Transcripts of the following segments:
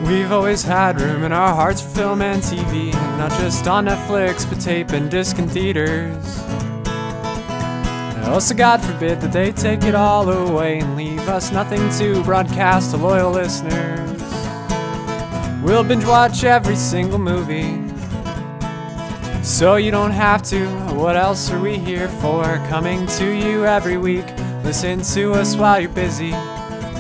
We've always had room in our hearts for film and TV, not just on Netflix, but tape and disc and theaters. Also, God forbid that they take it all away and leave us nothing to broadcast to loyal listeners. We'll binge watch every single movie, so you don't have to. What else are we here for? Coming to you every week. Listen to us while you're busy.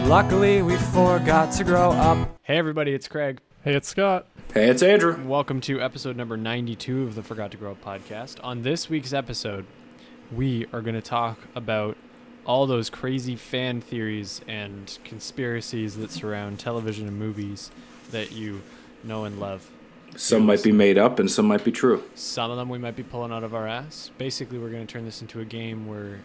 Luckily, we forgot to grow up. Hey everybody, it's Craig. Hey, it's Scott. Hey, it's Andrew. Welcome to episode number 92 of the Forgot to Grow Up podcast. On this week's episode, we are going to talk about all those crazy fan theories and conspiracies that surround television and movies that you know and love. Some might be made up and some might be true. Some of them we might be pulling out of our ass. Basically, we're going to turn this into a game where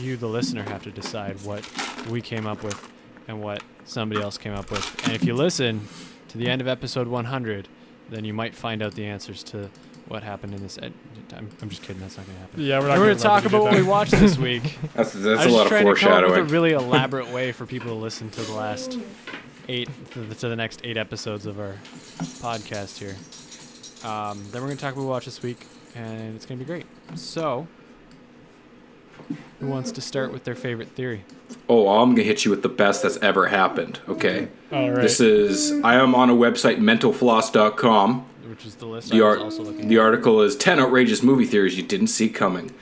you, the listener, have to decide what we came up with and what somebody else came up with. And if you listen to the end of episode 100, then you might find out the answers to what happened in this. I'm just kidding. That's not going to happen. Yeah, we're going to talk about what we watched this week. That's a lot of foreshadowing. I was trying to come up with a really elaborate way for people to listen to the last to the next 8 episodes of our podcast here. Then we're going to talk about what we watched this week, and it's going to be great. So, who wants to start with their favorite theory? Oh, I'm going to hit you with the best that's ever happened, okay? All right. I am on a website, mentalfloss.com. Which is the list I was also looking at. The article is 10 outrageous movie theories you didn't see coming.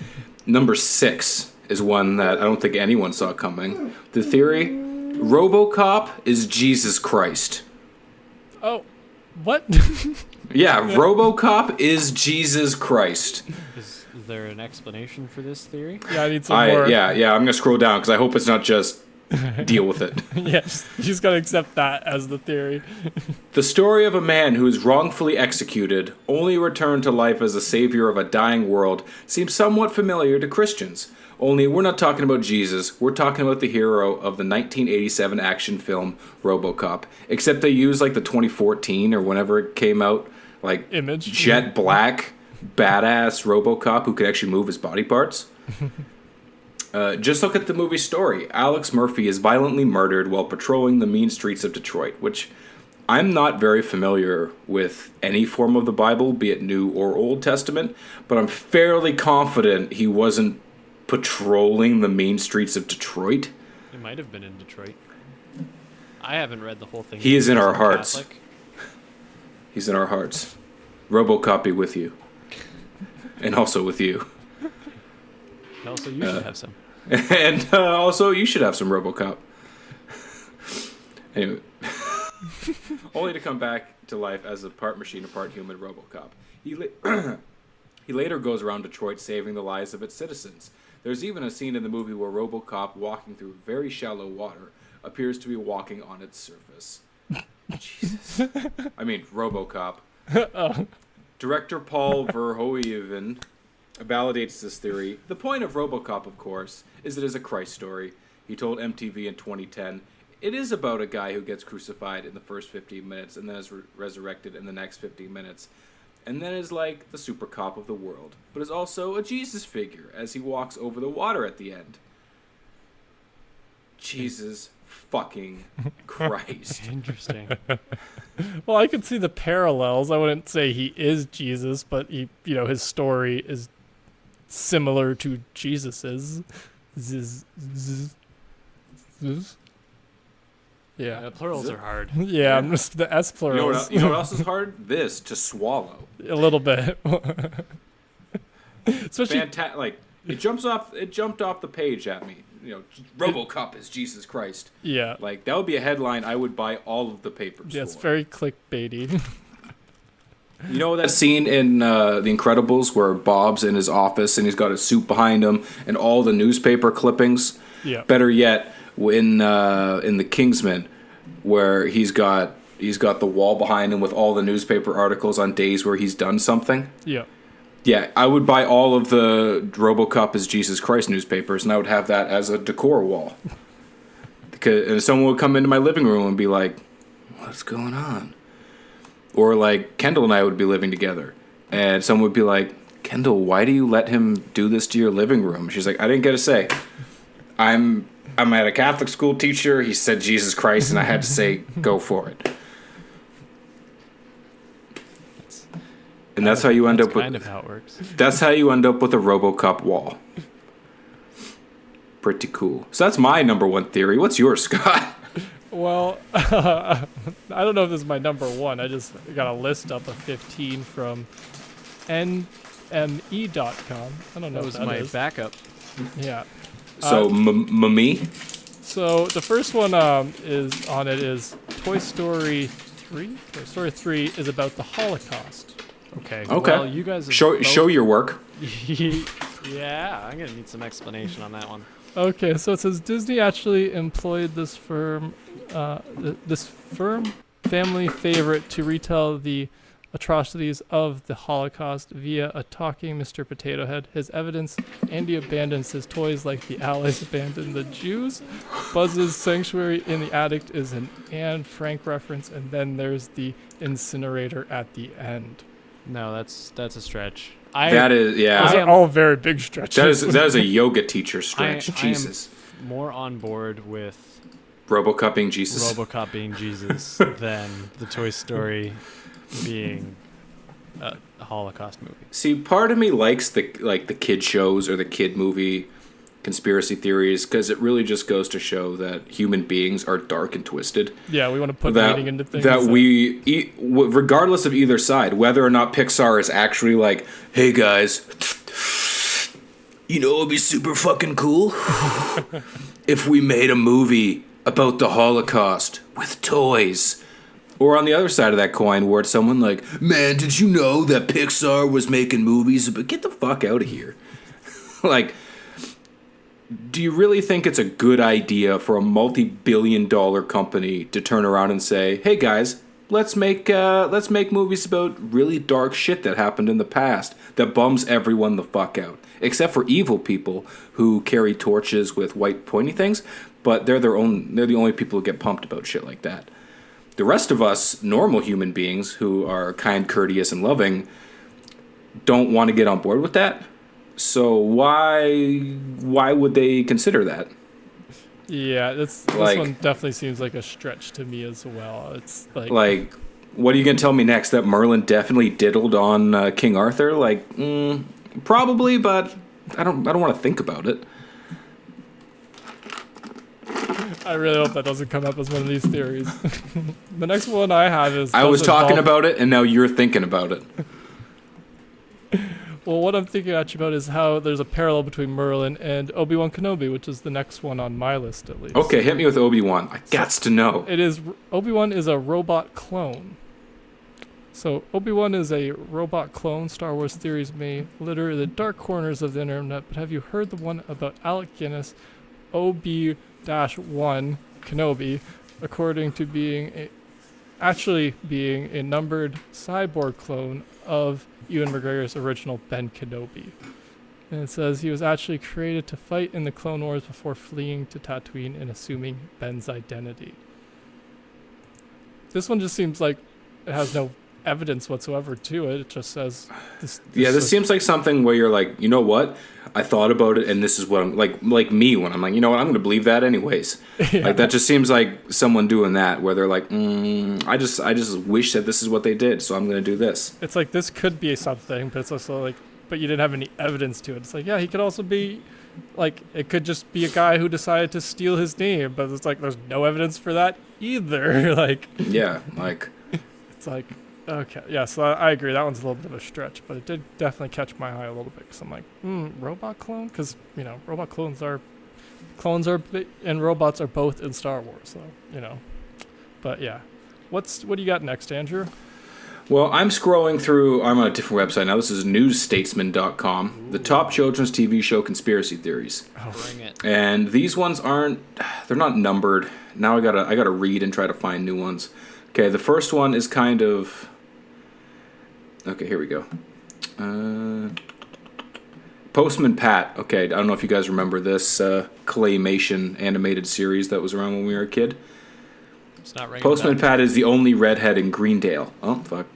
Number 6 is one that I don't think anyone saw coming. The theory, RoboCop is Jesus Christ. Oh, what? Yeah, RoboCop is Jesus Christ. Is there an explanation for this theory? Yeah, I need some more. Yeah, I'm going to scroll down because I hope it's not just deal with it. Yes, you just got to accept that as the theory. The story of a man who is wrongfully executed, only returned to life as a savior of a dying world, seems somewhat familiar to Christians. Only we're not talking about Jesus, we're talking about the hero of the 1987 action film RoboCop. Except they use like the 2014 or whenever it came out, like image, jet black, badass RoboCop who could actually move his body parts. Just look at the movie story. Alex Murphy is violently murdered while patrolling the mean streets of Detroit, which I'm not very familiar with any form of the Bible, be it New or Old Testament, but I'm fairly confident he wasn't patrolling the main streets of Detroit. It might have been in Detroit. I haven't read the whole thing. He is in our hearts. Catholic. He's in our hearts. RoboCop be with you. And also with you. And also, you should have some. And also, you should have some RoboCop. Anyway. Only to come back to life as a part machine, a part human RoboCop. He later goes around Detroit saving the lives of its citizens. There's even a scene in the movie where RoboCop, walking through very shallow water, appears to be walking on its surface. Jesus. I mean, RoboCop. Oh. Director Paul Verhoeven validates this theory. The point of RoboCop, of course, is it is a Christ story. He told MTV in 2010, it is about a guy who gets crucified in the first 15 minutes and then is resurrected in the next 15 minutes. And then is like the super cop of the world, but is also a Jesus figure as he walks over the water at the end. Jesus fucking Christ. Interesting. Well, I could see the parallels. I wouldn't say he is Jesus, but his story is similar to Jesus's. Yeah. Plurals are hard. Yeah, I'm just the S plurals. You know what else is hard? This, to swallow. A little bit. Especially it jumped off the page at me. RoboCop is Jesus Christ. Yeah. Like, that would be a headline I would buy all of the papers Yeah, it's for. very clickbaity. You know that scene in The Incredibles where Bob's in his office and he's got his suit behind him and all the newspaper clippings? Yeah. Better yet, in The Kingsman, where he's got the wall behind him with all the newspaper articles on days where he's done something. Yeah. Yeah, I would buy all of the RoboCop is Jesus Christ newspapers, and I would have that as a decor wall. And someone would come into my living room and be like, what's going on? Or like Kendall and I would be living together, and someone would be like, Kendall, why do you let him do this to your living room? She's like, I didn't get a say. I'm at a Catholic school teacher. He said Jesus Christ, and I had to say, go for it. And that's how you end up kind with. of how it works. That's how you end up with a RoboCop wall. Pretty cool. So that's my number one theory. What's yours, Scott? Well, I don't know if this is my number one. I just got a list up of 15 from NME.com. I don't know That what was that my is. backup. Yeah. So, me? So the first one is Toy Story 3. Toy Story 3 is about the Holocaust. Okay. Okay. Well, you guys have Show your work. Yeah, I'm gonna need some explanation on that one. Okay, so it says Disney actually employed this firm, family favorite, to retell the atrocities of the Holocaust via a talking Mr. Potato Head. His evidence: Andy abandons his toys like the Allies abandoned the Jews. Buzz's sanctuary in the attic is an Anne Frank reference, and then there's the incinerator at the end. No, that's a stretch. That is, yeah. Those are all very big stretches. That is a yoga teacher stretch. Jesus. I am more on board with RoboCop being Jesus. RoboCop being Jesus than the Toy Story being a Holocaust movie. See, part of me likes the kid shows or the kid movie conspiracy theories because it really just goes to show that human beings are dark and twisted. Yeah, we want to put meaning into things. Regardless of either side, whether or not Pixar is actually like, hey guys, you know, it'd be super fucking cool if we made a movie about the Holocaust with toys. Or on the other side of that coin, where it's someone like, man, did you know that Pixar was making movies? But get the fuck out of here. Like, do you really think it's a good idea for a multi-billion-dollar company to turn around and say, "Hey guys, let's make movies about really dark shit that happened in the past that bums everyone the fuck out, except for evil people who carry torches with white pointy things, but they're the only people who get pumped about shit like that. The rest of us, normal human beings who are kind, courteous, and loving, don't want to get on board with that." So why would they consider that? Yeah, this one definitely seems like a stretch to me as well. It's like what are you gonna tell me next? That Merlin definitely diddled on King Arthur? Like, probably, but I don't want to think about it. I really hope that doesn't come up as one of these theories. The next one I have is I was talking about it, and now you're thinking about it. Well, what I'm thinking actually about is how there's a parallel between Merlin and Obi-Wan Kenobi, which is the next one on my list at least. Okay, hit me with Obi-Wan. I gots to know. Obi-Wan is a robot clone. So Obi-Wan is a robot clone. Star Wars theories may litter the dark corners of the internet, but have you heard the one about Alec Guinness, OB-1 Kenobi, according to being a numbered cyborg clone of Ewan McGregor's original Ben Kenobi. And it says he was actually created to fight in the Clone Wars before fleeing to Tatooine and assuming Ben's identity. This one just seems like it has no evidence whatsoever to it. It just says this. This seems like something where you're like, you know what? I thought about it, and this is what I'm like me when I'm like, you know what? I'm going to believe that anyways. Yeah. Like that just seems like someone doing that where they're like, I just wish that this is what they did, so I'm going to do this. It's like this could be something, but it's also like, but you didn't have any evidence to it. It's like, yeah, he could also be like, it could just be a guy who decided to steal his name, but it's like there's no evidence for that either. Like, yeah, like it's like. Okay, yeah, so I agree. That one's a little bit of a stretch, but it did definitely catch my eye a little bit. Because I'm like, robot clone? Because, robot clones are, and robots are both in Star Wars, so, But yeah, what do you got next, Andrew? Well, I'm scrolling through, I'm on a different website now. This is newsstatesman.com, the top children's TV show conspiracy theories. Oh, bring it. And these ones they're not numbered. Now I gotta read and try to find new ones. Okay, the first one is kind of... Okay, here we go. Postman Pat. Okay, I don't know if you guys remember this claymation animated series that was around when we were a kid. It's not ringing Postman Pat is the only redhead in Greendale. Oh, fuck.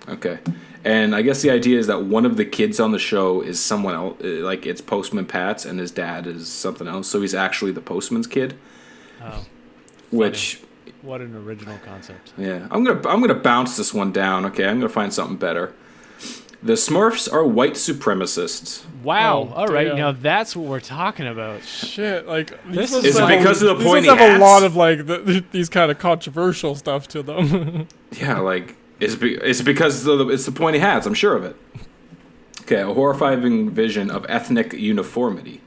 Okay. And I guess the idea is that one of the kids on the show is someone else. Like, it's Postman Pat's, and his dad is something else. So he's actually the postman's kid. Oh. Which... What an original concept. Yeah, I'm gonna bounce this one down. Okay, I'm gonna find something better. The Smurfs are white supremacists. Wow. Oh, All right. damn. Now that's what we're talking about. Shit, like This these is ones Is it have because of the these ones pointy have hats? a lot of like these kind of controversial stuff to them. Yeah, like it's because it's the pointy hats. I'm sure of it. Okay, a horrifying vision of ethnic uniformity.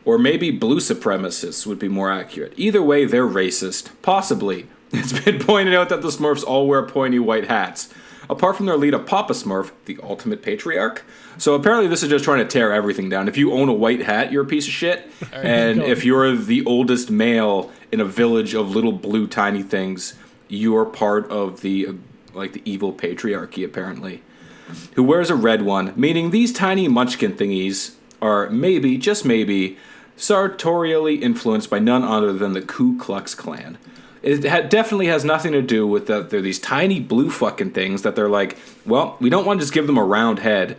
Or maybe blue supremacists would be more accurate. Either way, they're racist. Possibly. It's been pointed out that the Smurfs all wear pointy white hats. Apart from their leader, Papa Smurf, the ultimate patriarch. So apparently this is just trying to tear everything down. If you own a white hat, you're a piece of shit. And if you're the oldest male in a village of little blue tiny things, you're part of the evil patriarchy, apparently. Who wears a red one, meaning these tiny munchkin thingies are maybe, just maybe, sartorially influenced by none other than the Ku Klux Klan. It definitely has nothing to do with that they're these tiny blue fucking things that they're like, well, we don't want to just give them a round head.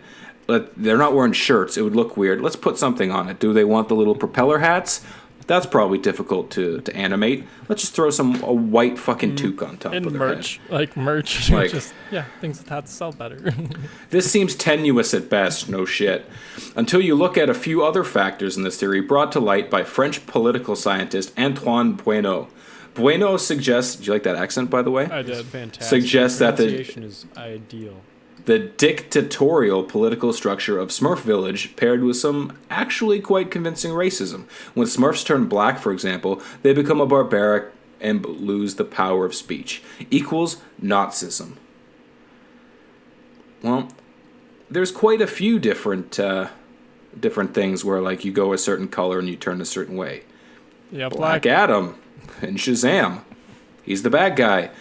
They're not wearing shirts. It would look weird. Let's put something on it. Do they want the little propeller hats? That's probably difficult to animate. Let's just throw a white fucking toque on top And of their merch, head. like merch, Like- just things that sell better. This seems tenuous at best, no shit. Until you look at a few other factors in this theory brought to light by French political scientist Antoine Bueno. Bueno suggests, do you like that accent, by the way? I It's did. fantastic. Suggests that the- pronunciation is ideal. The dictatorial political structure of Smurf Village paired with some actually quite convincing racism. When Smurfs turn black, for example, they become a barbaric and lose the power of speech. Equals Nazism. Well, there's quite a few different things where like you go a certain color and you turn a certain way. Yeah, Black Adam in Shazam. He's the bad guy.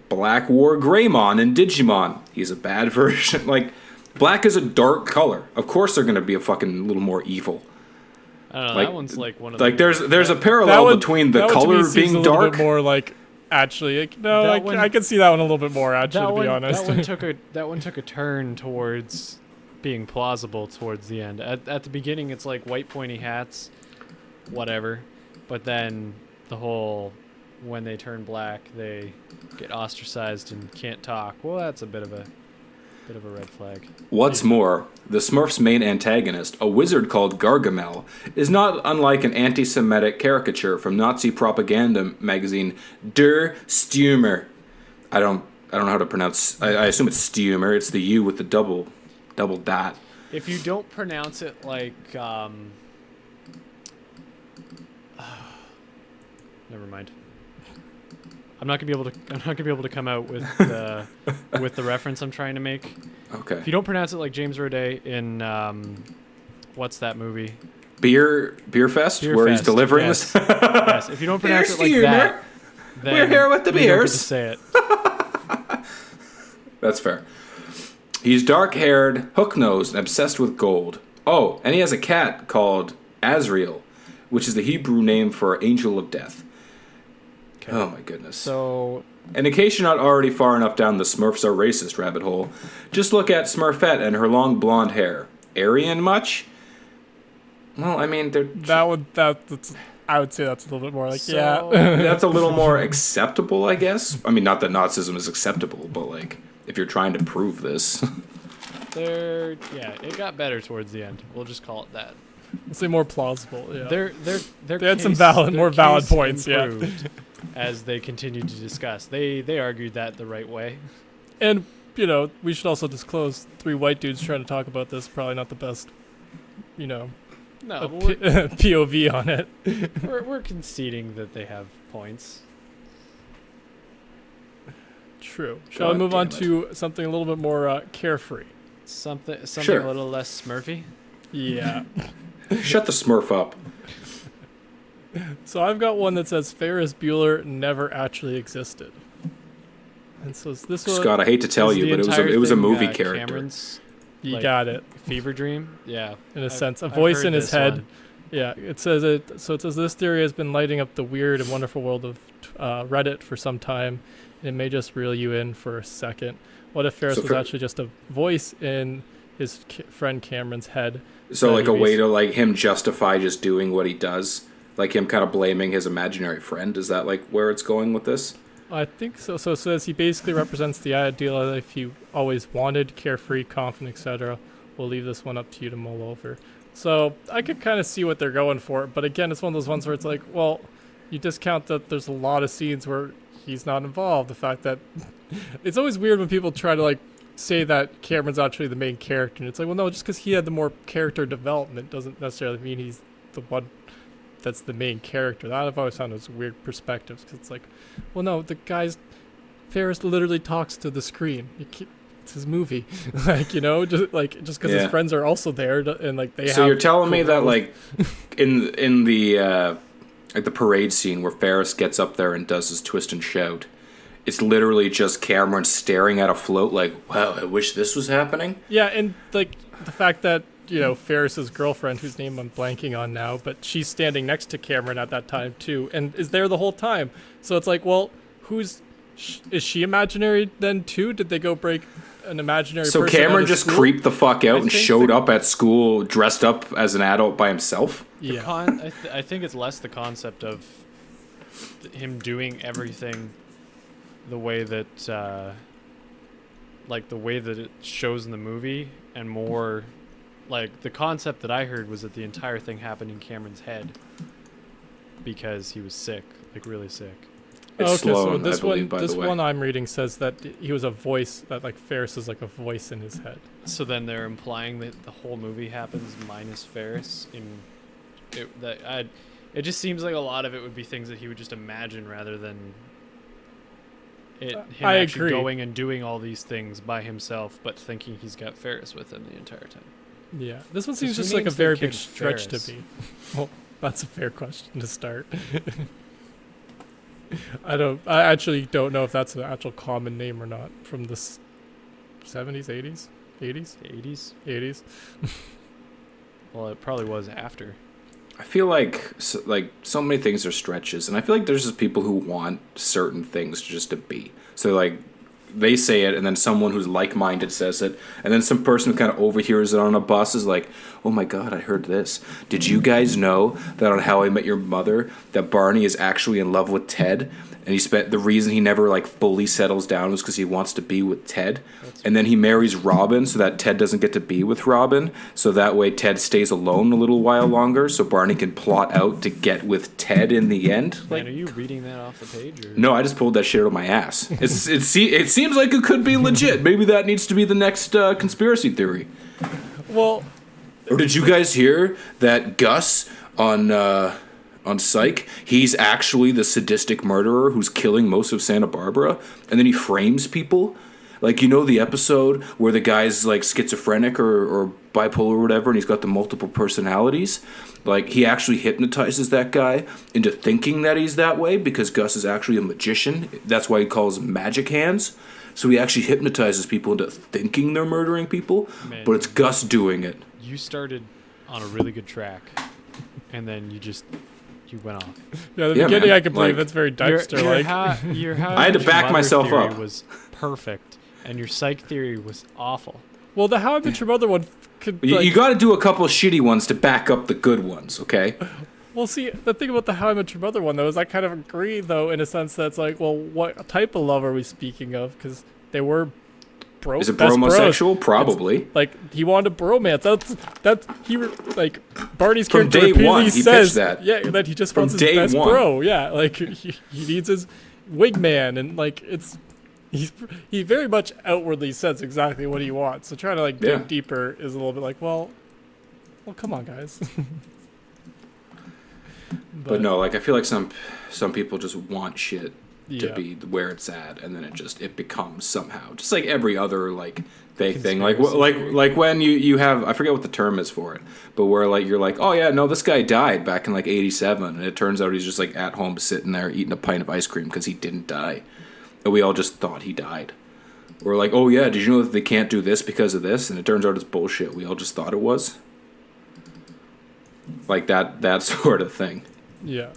Black wore Greymon in Digimon. He's a bad version. Like, black is a dark color. Of course they're going to be a fucking little more evil. I don't know. Like- That one's like one of Like, the there's a parallel between the that one to me color seems being a little dark. bit more like actually. No, That one- I can see that one a little bit more actually. that To one, be honest, that one took a turn towards being plausible towards the end. At the beginning, it's like white pointy hats, whatever, but then the whole when they turn black, they get ostracized and can't talk. Well, that's a bit of a red flag. What's more, the Smurfs' main antagonist, a wizard called Gargamel, is not unlike an anti-Semitic caricature from Nazi propaganda magazine Der Stürmer. I don't know how to pronounce. I assume it's Stürmer. It's the U with the double dot. If you don't pronounce it like, never mind. I'm not gonna be able to come out with the with the reference I'm trying to make. Okay. If you don't pronounce it like James Roday in what's that movie? Beer Fest, Beer where he's Fest, delivering yes. this. Yes. If you don't pronounce it like that, then We're here with the you don't get beers. to say it. That's fair. He's dark-haired, hook-nosed, and obsessed with gold. Oh, and he has a cat called Azrael, which is the Hebrew name for Angel of Death. Okay. Oh my goodness. So And in case you're not already far enough down the Smurfs are racist rabbit hole, just look at Smurfette and her long blonde hair. Aryan much? Well, I mean, that's I would say that's a little bit more like So- that's a little more acceptable, I guess. I mean, not that Nazism is acceptable, but like, if you're trying to prove this. it got better towards the end. We'll just call it that. I'd say more plausible. Yeah. They had some more valid points, yeah. As they continued to discuss, they argued that the right way. And we should also disclose 3 white dudes trying to talk about this. Probably not the best, No, a but we're, POV on it. we're conceding that they have points. True. Shall we God move on damn to something a little bit more carefree? Something Sure. a little less Smurfy. Yeah. Shut the Smurf up. So I've got one that says Ferris Bueller never actually existed. And so this one, Scott, I hate to tell Is you, the but entire it was a thing, movie character. Cameron's you like, got it fever dream. Yeah, in a I've- sense. A I've voice heard in his this head. one. Yeah, it says it. So it says this theory has been lighting up the weird and wonderful world of Reddit for some time. And it may just reel you in for a second. What if Ferris So was for- actually just a voice in his friend Cameron's head? So, that like, he a way bas- to, like, him justify just doing what he does? Like, him kind of blaming his imaginary friend? Is that, like, where it's going with this? I think so. So it says he basically represents the ideal life you always wanted, carefree, confident, etc. We'll leave this one up to you to mull over. So I could kind of see what they're going for, but again, it's one of those ones where it's like, well, you discount that there's a lot of scenes where he's not involved. The fact that it's always weird when people try to like say that Cameron's actually the main character, and it's like, well, no, just because he had the more character development doesn't necessarily mean he's the one that's the main character. That I've always found as weird perspectives, because it's like, well, no, the guy's Ferris literally talks to the screen. It's his movie, like, you know, just because his friends are also there, and like they. So you're telling me that like in the like the parade scene where Ferris gets up there and does his twist and shout, it's literally just Cameron staring at a float like, wow, I wish this was happening. Yeah, and like the fact that, you know, Ferris's girlfriend, whose name I'm blanking on now, but she's standing next to Cameron at that time too, and is there the whole time. So it's like, well, is she imaginary then too? Did they go break an imaginary person? So Cameron just creeped the fuck out and showed up at school dressed up as an adult by himself? Yeah. I think it's less the concept of him doing everything the way that like the way that it shows in the movie, and more like the concept that I heard was that the entire thing happened in Cameron's head because he was sick, like really sick. It's Sloan, so this I believe, this one I'm reading says that he was a voice, that like Ferris is like a voice in his head. So then they're implying that the whole movie happens minus Ferris. It just seems like a lot of it would be things that he would just imagine rather than him actually going and doing all these things by himself, but thinking he's got Ferris with him the entire time. Yeah, this one seems just like a very big stretch to me. Well, that's a fair question to start. I actually don't know if that's an actual common name or not from the 70s, 80s, 80s, 80s. Well, it probably was after. I feel like so many things are stretches, and I feel like there's just people who want certain things just to be. So like they say it, and then someone who's like-minded says it, and then some person who kind of overhears it on a bus is like, oh my god, I heard this. Did you guys know that on How I Met Your Mother that Barney is actually in love with Ted? And the reason he never like fully settles down was because he wants to be with Ted. And then he marries Robin so that Ted doesn't get to be with Robin. So that way Ted stays alone a little while longer so Barney can plot out to get with Ted in the end. Man, are you reading that off the page? Or? No, I just pulled that shit out of my ass. It seems like it could be legit. Maybe that needs to be the next conspiracy theory. Well... Or did you guys hear that Gus on Psych, he's actually the sadistic murderer who's killing most of Santa Barbara, and then he frames people? Like, you know the episode where the guy's like schizophrenic or bipolar or whatever, and he's got the multiple personalities? Like, he actually hypnotizes that guy into thinking that he's that way because Gus is actually a magician. That's why he calls him magic hands. So he actually hypnotizes people into thinking they're murdering people, but it's Gus doing it. You started on a really good track, and then you went off. Yeah, the beginning, man. I can believe that's very Dexter-like. I had to back myself up. Was perfect, and your Psych theory was awful. Well, the How I Met Your Mother one could... You got to do a couple of shitty ones to back up the good ones, okay? Well, see, the thing about the How I Met Your Mother one, though, is I kind of agree, though, in a sense that it's like, well, what type of love are we speaking of? Because they were bro. Is it bromosexual? Probably. It's, like, he wanted a bromance. That's he like Barney's from character day repeatedly one. He says pitched that. Yeah, that he just from wants his best one. bro. Yeah, like he needs his wingman, and like he very much outwardly says exactly what he wants. So trying to like dig deeper is a little bit like, well, come on, guys. But no, like I feel like some people just want shit to be where it's at, and then it becomes somehow just like every other like fake thing, like when you have, I forget what the term is for it, but where like you're like, oh yeah, no, this guy died back in like '87, and it turns out he's just like at home sitting there eating a pint of ice cream because he didn't die, and we all just thought he died. Or like, oh yeah, did you know that they can't do this because of this, and it turns out it's bullshit. We all just thought it was. Like that sort of thing. Yeah.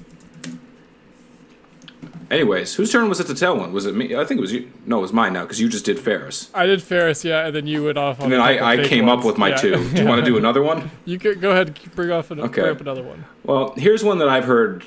Anyways, whose turn was it to tell one? Was it me? I think it was you. No, it was mine now because you just did Ferris. I did Ferris, yeah, and then you went off on And then I came up with my two. Do you want to do another one? You could go ahead and bring up another one. Well, here's one that I've heard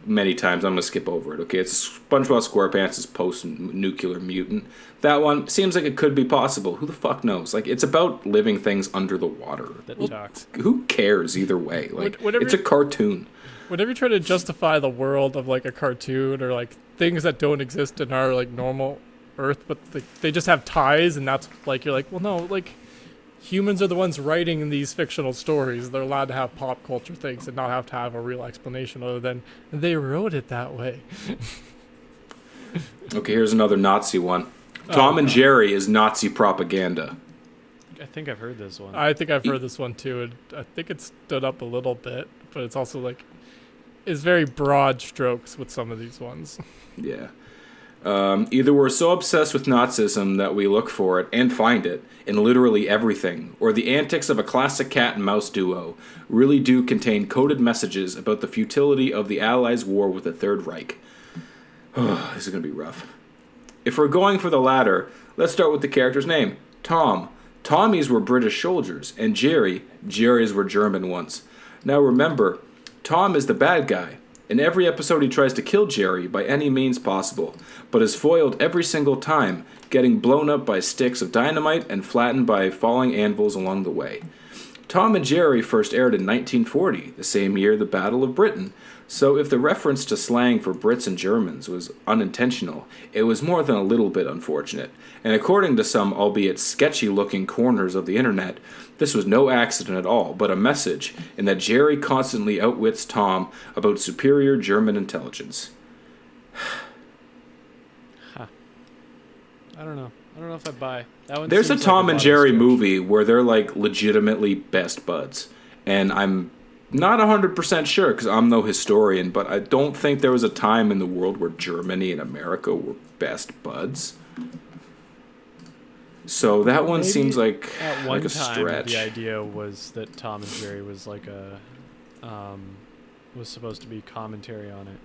many times. I'm going to skip over it, okay? It's SpongeBob SquarePants' post-nuclear mutant. That one seems like it could be possible. Who the fuck knows? Like, it's about living things under the water. That talks. Who cares either way? Like, it's a cartoon. Whenever you try to justify the world of, like, a cartoon or, like, things that don't exist in our, like, normal Earth, but they just have ties, and that's, like, you're like, well, no, like, humans are the ones writing these fictional stories. They're allowed to have pop culture things and not have to have a real explanation other than they wrote it that way. Okay, here's another Nazi one. Tom and Jerry is Nazi propaganda. I think I've heard this one. I think I've heard this one, too, and I think it stood up a little bit, but it's also, like, it's very broad strokes with some of these ones. Yeah. Either we're so obsessed with Nazism that we look for it and find it in literally everything, or the antics of a classic cat and mouse duo really do contain coded messages about the futility of the Allies' war with the Third Reich. This is going to be rough. If we're going for the latter, let's start with the character's name, Tom. Tommies were British soldiers, and Jerry's were German ones. Now remember, Tom is the bad guy. In every episode he tries to kill Jerry by any means possible, but is foiled every single time, getting blown up by sticks of dynamite and flattened by falling anvils along the way. Tom and Jerry first aired in 1940, the same year the Battle of Britain, so if the reference to slang for Brits and Germans was unintentional, it was more than a little bit unfortunate, and according to some albeit sketchy-looking corners of the internet, this was no accident at all, but a message in that Jerry constantly outwits Tom about superior German intelligence. Huh. I don't know. I don't know if I buy that one. There's a seems Tom like and lot of Jerry stretch. movie where they're like legitimately best buds, and I'm not 100% sure because I'm no historian, but I don't think there was a time in the world where Germany and America were best buds. So that one Maybe seems like At one a time, stretch. the idea was that Tom and Jerry was like was supposed to be commentary on it,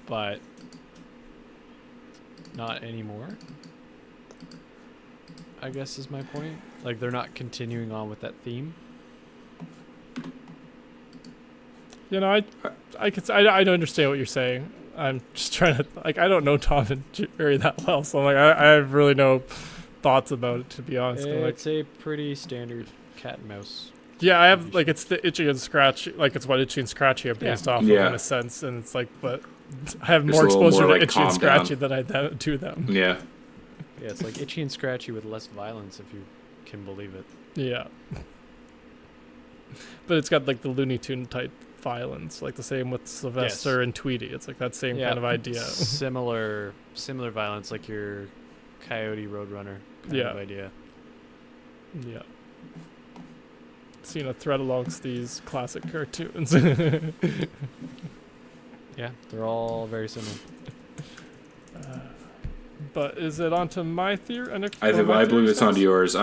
but not anymore. I guess is my point. Like they're not continuing on with that theme. You know, I don't understand what you're saying. I'm just trying to, like, I don't know Tom and Jerry that well, so I'm like, I have really no thoughts about it, to be honest. It's a pretty standard cat and mouse. Yeah, I have, like, it's the Itchy and Scratchy, like, it's what Itchy and Scratchy are based off of Yeah. in a sense, and it's like, but I have Just more a little exposure more, to like, Itchy and calm Scratchy down. than I do them. Yeah. Yeah, it's like Itchy and Scratchy with less violence, if you can believe it. Yeah. But it's got, like, the Looney Tune type violence, like the same with Sylvester and Tweety. It's like that same kind of idea. Similar violence, like your Coyote Roadrunner kind of idea. Yeah. Seeing a thread amongst these classic cartoons. Yeah, they're all very similar. But is it onto my theory? I believe it's onto yours.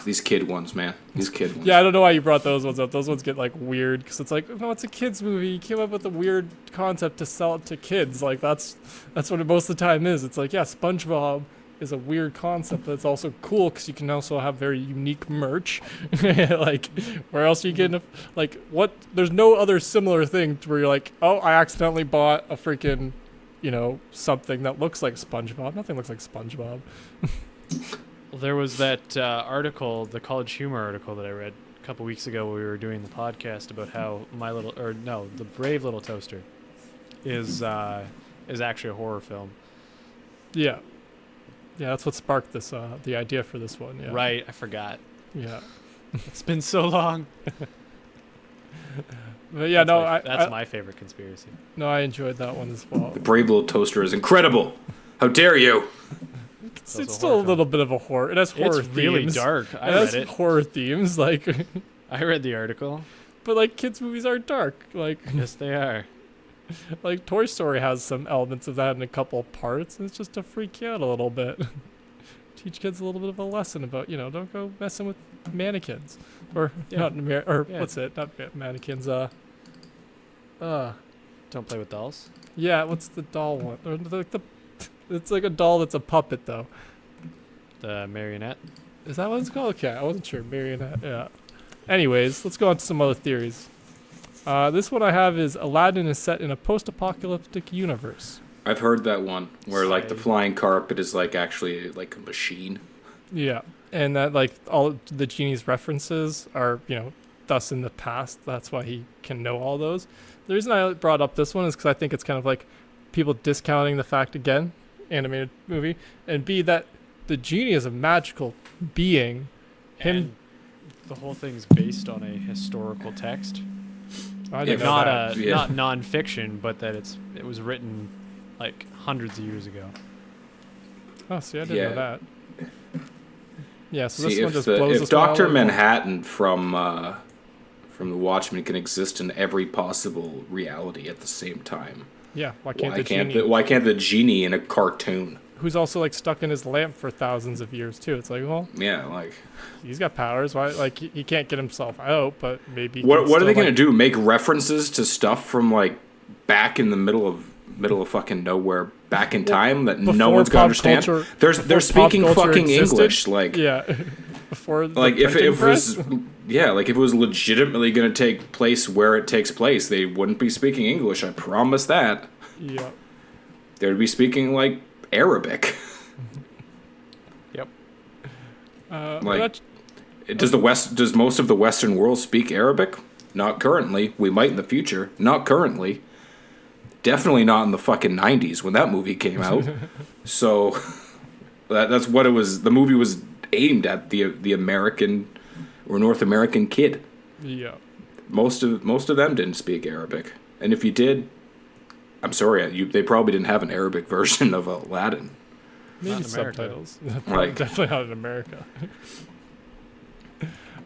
These kid ones, man. These kid ones. Yeah, I don't know why you brought those ones up. Those ones get, like, weird, because it's like, no, it's a kid's movie. You came up with a weird concept to sell it to kids. Like, that's what it most of the time is. It's like, yeah, SpongeBob is a weird concept, but it's also cool because you can also have very unique merch. Like, where else are you getting like, what? There's no other similar thing to where you're like, oh, I accidentally bought a freaking, you know, something that looks like SpongeBob. Nothing looks like SpongeBob. Well, there was that article, the College Humor article that I read a couple weeks ago when we were doing the podcast about how the Brave Little Toaster is actually a horror film. Yeah. Yeah, that's what sparked this, the idea for this one. Yeah. Right, I forgot. Yeah. It's been so long. But yeah, That's my favorite conspiracy. No, I enjoyed that one as well. The Brave Little Toaster is incredible. How dare you? It's still a little bit of a horror. It has horror themes. It's really dark. I It read has it. horror themes, like, I read the article. but like kids' movies are dark. Like, Yes, they are. like Toy Story has some elements of that in a couple parts, and it's just to freak you out a little bit. Teach kids a little bit of a lesson about, you know, don't go messing with mannequins, or Yeah. what's it? Not mannequins. Don't play with dolls. Yeah, what's the doll one? Or it's like a doll that's a puppet, though. The marionette. Is that what it's called? Okay, I wasn't sure. Marionette, yeah. Anyways, let's go on to some other theories. This one I have is Aladdin is set in a post-apocalyptic universe. I've heard that one where like the flying carpet is like actually like a machine. Yeah, and that like all the genie's references are, thus in the past. That's why he can know all those. The reason I brought up this one is because I think it's kind of like people discounting the fact, again, animated movie, and B, that the genie is a magical being. And the whole thing's based on a historical text. I didn't know that. Not non-fiction, but that it was written like hundreds of years ago. Oh, see, I didn't know that. Yeah, so see, this one just blows if us Dr. Manhattan from the Watchmen can exist in every possible reality at the same time. Yeah, why can't the genie in a cartoon? Who's also like stuck in his lamp for thousands of years too. It's like, well, yeah, like he's got powers. Why? Like he can't get himself out, but maybe. What are they gonna do? Make references to stuff from like back in the middle of fucking nowhere, back in time that no one's gonna understand? They're speaking fucking existed. English, like yeah. Before like if it was like if it was legitimately gonna take place where it takes place, they wouldn't be speaking English. I promise that. Yeah. They'd be speaking like Arabic. Yep. Does most of the Western world speak Arabic? Not currently. We might in the future. Not currently. Definitely not in the fucking 90s when that movie came out. So that's what it was. The movie was aimed at the American or North American kid. Yeah. Most of them didn't speak Arabic, and if you did, I'm sorry, they probably didn't have an Arabic version of Aladdin. Maybe subtitles. Definitely not in America.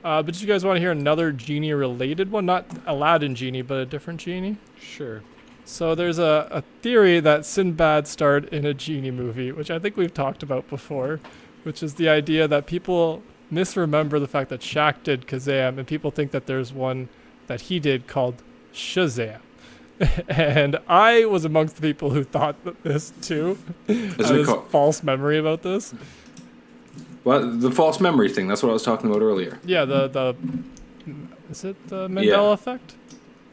But did you guys want to hear another genie-related one? Not Aladdin genie, but a different genie? Sure. So there's a theory that Sinbad starred in a genie movie, which I think we've talked about before, which is the idea that people misremember the fact that Shaq did Kazam, and people think that there's one that he did called Shazam. And I was amongst the people who thought this too. There's false memory about this. Well, the false memory thing, that's what I was talking about earlier. Yeah, is it the Mandela effect?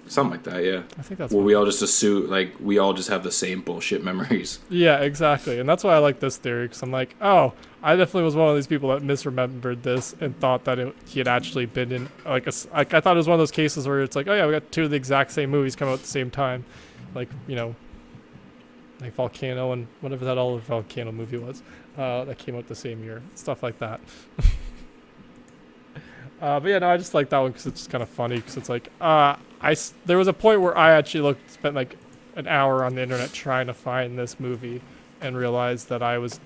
Something like that, yeah. I think that's where we all just assume, like, we all just have the same bullshit memories. Yeah, exactly. And that's why I like this theory, because I'm like, oh, I definitely was one of these people that misremembered this and thought that he had actually been in, I thought it was one of those cases where it's like, oh yeah, we got two of the exact same movies come out at the same time. Like, like Volcano and whatever that other Volcano movie was that came out the same year. Stuff like that. But yeah, no, I just like that one because it's just kind of funny because it's like, there was a point where I actually spent like an hour on the internet trying to find this movie and realized that I was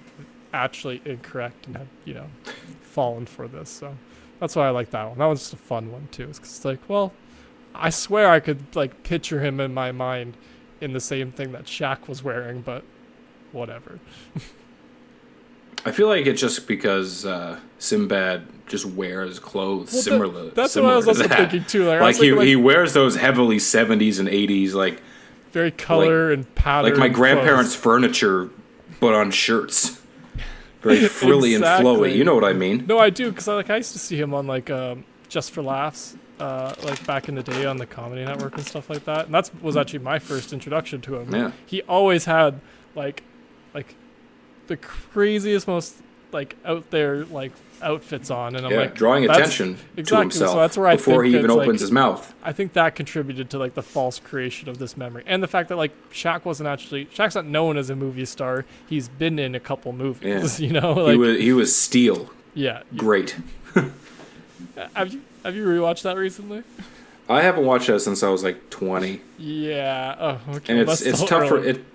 actually incorrect and had, fallen for this. So that's why I like that one. That one's just a fun one too. It's 'cause it's like, well, I swear I could like picture him in my mind in the same thing that Shaq was wearing, but whatever. I feel like it's just because Sinbad just wears clothes similar. That's what I was also thinking too. Like he wears those heavily 70s and 80s, like very color and pattern. Like my grandparents' furniture, but on shirts. Very frilly and flowy. You know what I mean? No, I do, because I used to see him on like Just for Laughs, like back in the day on the Comedy Network and stuff like that. And that was actually my first introduction to him. Yeah. He always had like the craziest, most like out there like outfits on, and I'm like drawing attention to himself. So that's where before he even opens his mouth. I think that contributed to like the false creation of this memory, and the fact that like Shaq's not known as a movie star. He's been in a couple movies. Yeah. Like he was Steel. Yeah. Great. Have you rewatched that recently? I haven't watched that since I was like 20. Yeah. Oh, okay. And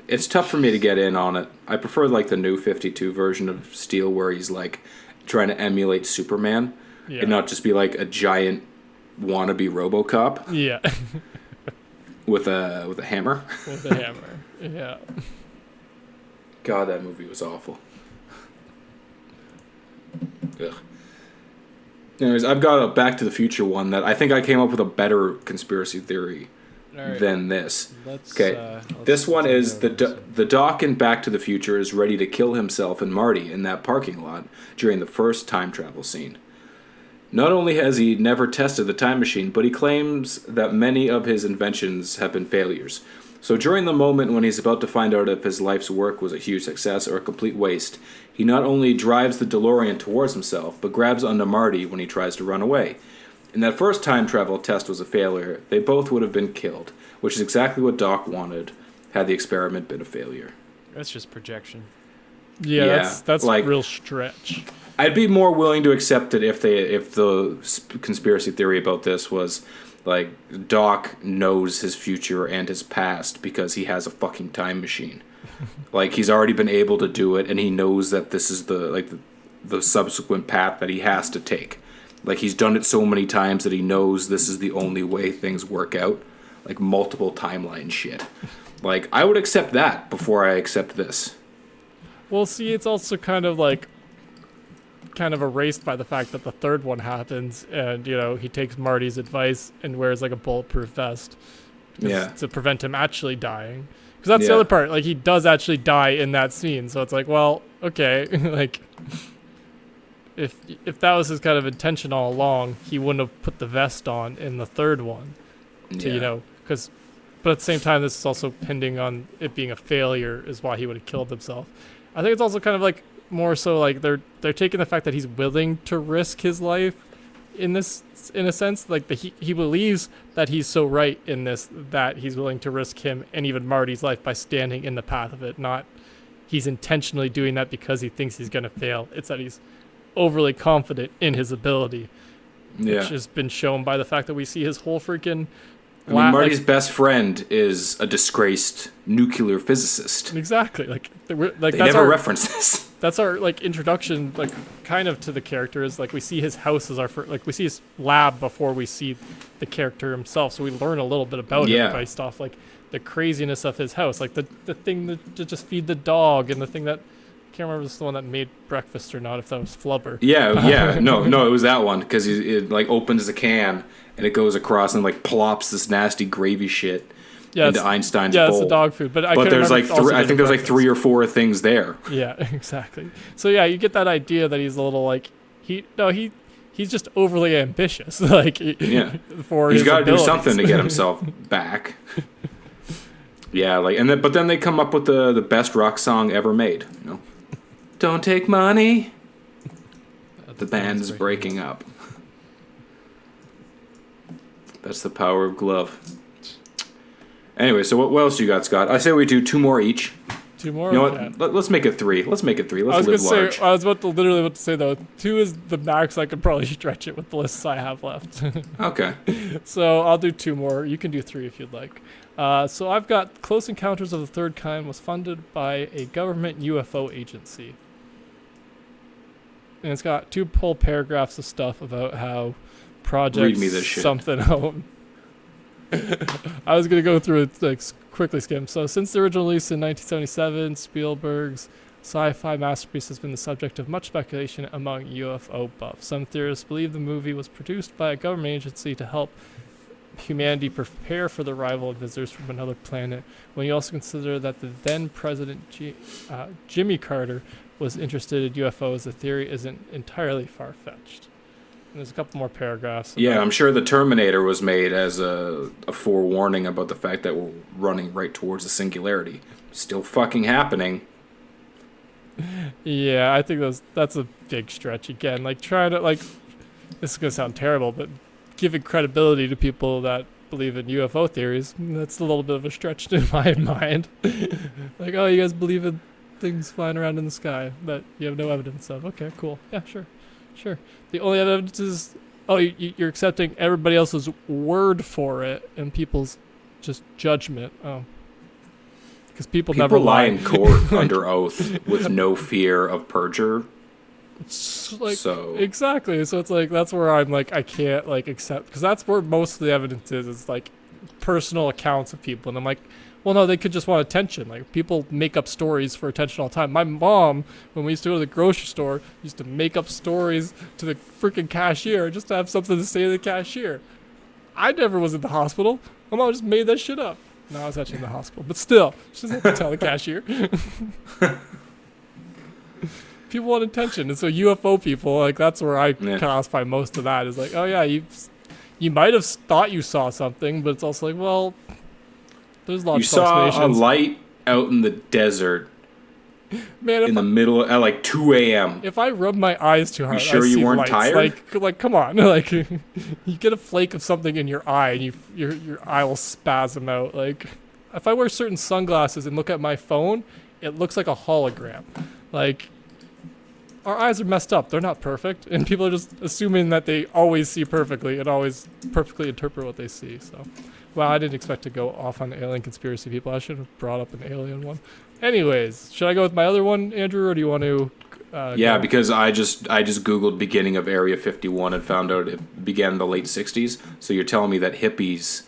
it's tough for me to get in on it. I prefer like the new 52 version of Steel where he's like trying to emulate Superman and not just be like a giant wannabe RoboCop. Yeah. with a hammer. With a hammer. Yeah. God, that movie was awful. Ugh. Anyways, I've got a Back to the Future one that I think I came up with a better conspiracy theory right. than this. Let's, Okay, let's this one take is note of this one. the Doc in Back to the Future is ready to kill himself and Marty in that parking lot during the first time travel scene. Not only has he never tested the time machine, but he claims that many of his inventions have been failures. So during the moment when he's about to find out if his life's work was a huge success or a complete waste, he not only drives the DeLorean towards himself, but grabs onto Marty when he tries to run away. In that first time travel test was a failure, they both would have been killed, which is exactly what Doc wanted had the experiment been a failure. That's just projection. Yeah, that's like- real stretch. I'd be more willing to accept it if the conspiracy theory about this was like Doc knows his future and his past because he has a fucking time machine. Like he's already been able to do it and he knows that this is the subsequent path that he has to take. Like he's done it so many times that he knows this is the only way things work out. Like multiple timeline shit. Like I would accept that before I accept this. Well, see, it's also kind of erased by the fact that the third one happens, and he takes Marty's advice and wears like a bulletproof vest, to prevent him actually dying. Because that's the other part. Like he does actually die in that scene, so it's like, well, okay, like if that was his kind of intention all along, he wouldn't have put the vest on in the third one, but at the same time, this is also pending on it being a failure, is why he would have killed himself. I think it's also kind of like more so like they're taking the fact that he's willing to risk his life in a sense, like he believes that he's so right in this that he's willing to risk him and even Marty's life by standing in the path of it. Not he's intentionally doing that because he thinks he's going to fail. It's that he's overly confident in his ability, which has been shown by the fact that we see his whole freaking. Marty's best friend is a disgraced nuclear physicist. Exactly. They that's never reference this. That's our introduction, kind of to the character. Is we see his house as our we see his lab before we see the character himself. So we learn a little bit about it based off the craziness of his house, the thing to just feed the dog, and the thing that I can't remember if it's the one that made breakfast or not. If that was Flubber. No, it was that one because it opens the can. And it goes across and plops this nasty gravy shit into Einstein's bowl. Yeah, it's the dog food. But there's I think there's 3 or 4 things there. Yeah, exactly. So yeah, you get that idea that he's a little he's just overly ambitious. For he's got to do something to get himself back. But then they come up with the best rock song ever made. Don't take money. The band is breaking up. That's the power of glove. Anyway, so what else you got, Scott? I say we do 2 more each. 2 more? You know what? Let's make it 3. Let's live large. I was literally about to say, though, 2 is the max I could probably stretch it with the lists I have left. Okay. So I'll do 2 more. You can do 3 if you'd like. So I've got Close Encounters of the Third Kind was funded by a government UFO agency. And it's got 2 whole paragraphs of stuff about how project Read me this shit. Something home. I was going to go through it quickly skim. So since the original release in 1977, Spielberg's sci-fi masterpiece has been the subject of much speculation among UFO buffs. Some theorists believe the movie was produced by a government agency to help humanity prepare for the arrival of visitors from another planet. When you also consider that the then President Jimmy Carter was interested in UFOs, the theory isn't entirely far-fetched. There's a couple more paragraphs. Yeah, I'm sure the Terminator was made as a forewarning about the fact that we're running right towards the singularity. Still fucking happening. Yeah, I think that's a big stretch again. Trying to this is gonna sound terrible, but giving credibility to people that believe in UFO theories, that's a little bit of a stretch in my mind. Oh, you guys believe in things flying around in the sky that you have no evidence of? Okay, cool. Yeah, sure. The only evidence is, you're accepting everybody else's word for it and people's just judgment. Oh, because people never lie in court under oath with no fear of perjure. Exactly. So it's that's where I'm I can't accept, because that's where most of the evidence is. It's personal accounts of people, and I'm well, no, they could just want attention. People make up stories for attention all the time. My mom, when we used to go to the grocery store, used to make up stories to the freaking cashier just to have something to say to the cashier. I never was in the hospital. My mom just made that shit up. No, I was actually in the hospital. But still, she doesn't have to tell the cashier. People want attention. And so UFO people, like, that's where I classify most of that. Is like, oh yeah, you might have thought you saw something, but it's also like, well, there's lots of explanations. You saw a light out in the desert. Man, in the middle at like 2 a.m. If I rub my eyes too hard, you sure I you see weren't lights. tired? Like, come on, like, you get a flake of something in your eye, and your eye will spasm out. Like, if I wear certain sunglasses and look at my phone, it looks like a hologram. Like, our eyes are messed up; they're not perfect, and people are just assuming that they always see perfectly and always perfectly interpret what they see. So, well, I didn't expect to go off on alien conspiracy people. I should have brought up an alien one. Anyways, should I go with my other one, Andrew, or do you want to? Yeah, because I just Googled beginning of Area 51 and found out it began in the late 60s. So you're telling me that hippies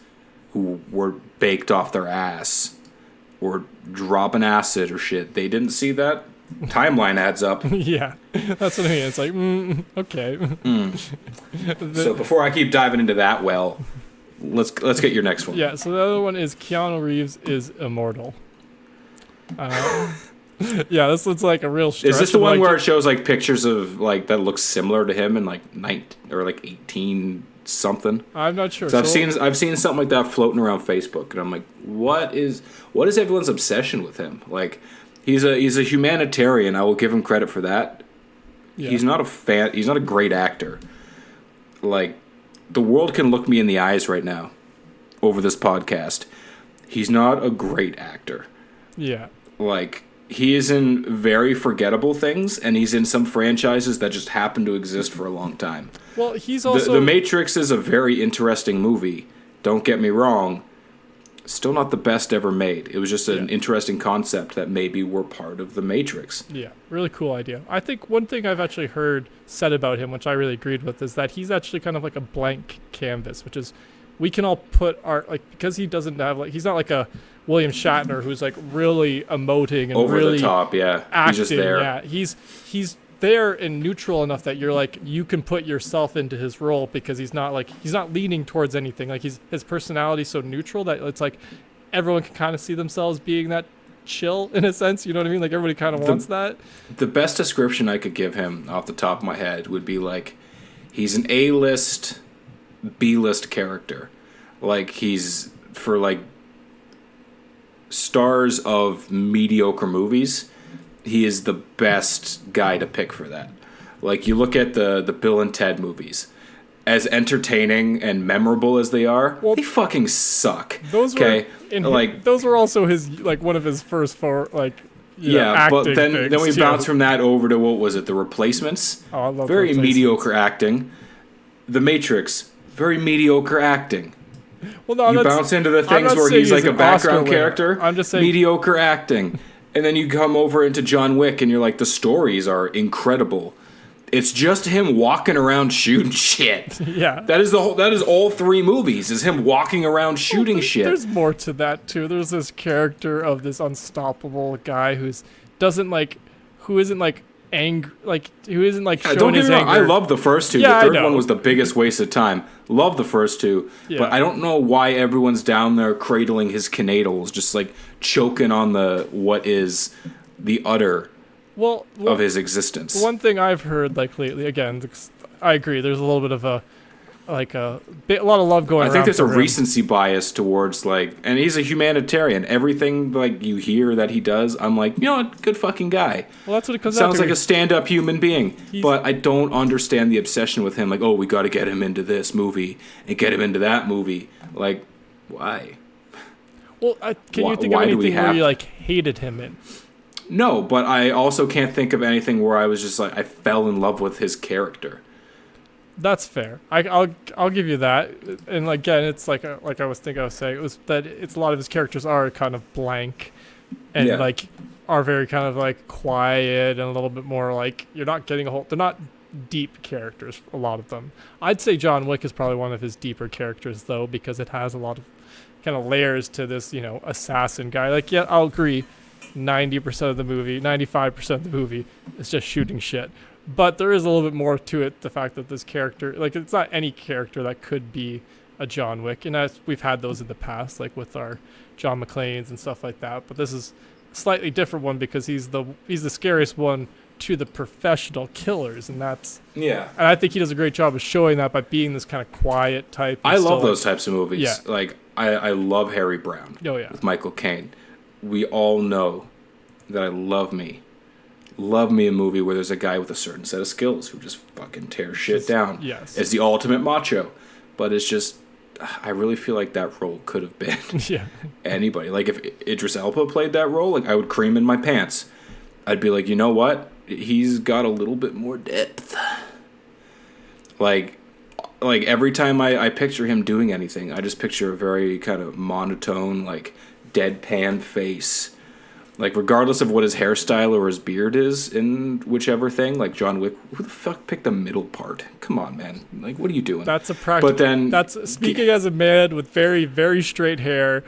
who were baked off their ass or dropping acid or shit, they didn't see that? Timeline adds up. Yeah, that's what I mean. It's like, okay. So before I keep diving into that, let's get your next one. Yeah, so the other one is Keanu Reeves is immortal. Yeah, this looks like a real stretch. Is this the one where it shows like pictures of like that looks similar to him in like 18 something? I'm not sure. So I've seen something like that floating around Facebook, and I'm like, what is everyone's obsession with him? Like, he's a humanitarian. I will give him credit for that. Yeah. He's not a great actor. Like, the world can look me in the eyes right now over this podcast. He's not a great actor. Yeah. Like, he is in very forgettable things, and he's in some franchises that just happen to exist for a long time. Well, he's also... The Matrix is a very interesting movie. Don't get me wrong. Still not the best ever made. It was just an interesting concept that maybe we're part of the Matrix. Yeah, really cool idea. I think one thing I've actually heard said about him, which I really agreed with, is that he's actually kind of like a blank canvas, which is we can all put our... like, because he doesn't have... like, he's not like a William Shatner who's like really emoting and over really the top, yeah. Acting, he's just there. Yeah, he's there and neutral enough that you're like, you can put yourself into his role because he's not leaning towards anything. Like, his personality's so neutral that it's like everyone can kind of see themselves being that chill in a sense. You know what I mean? Like, everybody kind of wants that. The best description I could give him off the top of my head would be like, he's an A-list, B-list character. Like, he's for like stars of mediocre movies, he is the best guy to pick for that. Like, you look at the Bill and Ted movies, as entertaining and memorable as they are, they fucking suck. Those were also his, like, one of his first but then we bounce from that over to, what was it, The Replacements? Oh, I love very Replacements. Mediocre acting. The Matrix, very mediocre acting. Well, no, you bounce into the things where he's like a background character. I'm just saying, mediocre acting. And then you come over into John Wick and you're like, the stories are incredible. It's just him walking around shooting shit. Yeah. That is all three movies, is him walking around shooting shit. There's more to that too. There's this character of this unstoppable guy who isn't angry, like, who isn't like showing his anger. I love the first two. Yeah, the third one was the biggest waste of time. Love the first two, but I don't know why everyone's down there cradling his canadles, just like choking on what is the udder of his existence. One thing I've heard, like, lately, again, I agree. There's a little bit of a lot of love going around. I think there's a recency bias towards, like, and he's a humanitarian. Everything, like, you hear that he does, I'm like, you know what, good fucking guy. Well, that's what it comes down to. Sounds like a stand-up human being. But I don't understand the obsession with him. Like, oh, we got to get him into this movie and get him into that movie. Like, why? Well, can you think of anything where you, like, hated him in? No, but I also can't think of anything where I was just like, I fell in love with his character. That's fair. I'll give you that. And again, it's like I was saying, it was that it's a lot of his characters are kind of blank, and like are very kind of like quiet and a little bit more like you're not getting they're not deep characters. A lot of them. I'd say John Wick is probably one of his deeper characters though, because it has a lot of kind of layers to this, assassin guy. Like, yeah, I'll agree. 90% of the movie, 95% of the movie is just shooting shit. But there is a little bit more to it. The fact that this character, like, it's not any character that could be a John Wick, and we've had those in the past, like with our John McClanes and stuff like that. But this is a slightly different one because he's the scariest one to the professional killers, and that's and I think he does a great job of showing that by being this kind of quiet type. I love those types of movies. Yeah. Like I love Harry Brown. Oh yeah. With Michael Caine. We all know that I love me a movie where there's a guy with a certain set of skills who just fucking tears shit down. Yes. It's the ultimate macho. But it's just, I really feel like that role could have been anybody. Like, if Idris Elba played that role, like, I would cream in my pants. I'd be like, you know what? He's got a little bit more depth. Like every time I picture him doing anything, I just picture a very kind of monotone, like, deadpan face. Like, regardless of what his hairstyle or his beard is in whichever thing, like John Wick, who the fuck picked the middle part? Come on, man. Like, what are you doing? That's a practical... But then... That's, speaking as a man with very, very straight hair,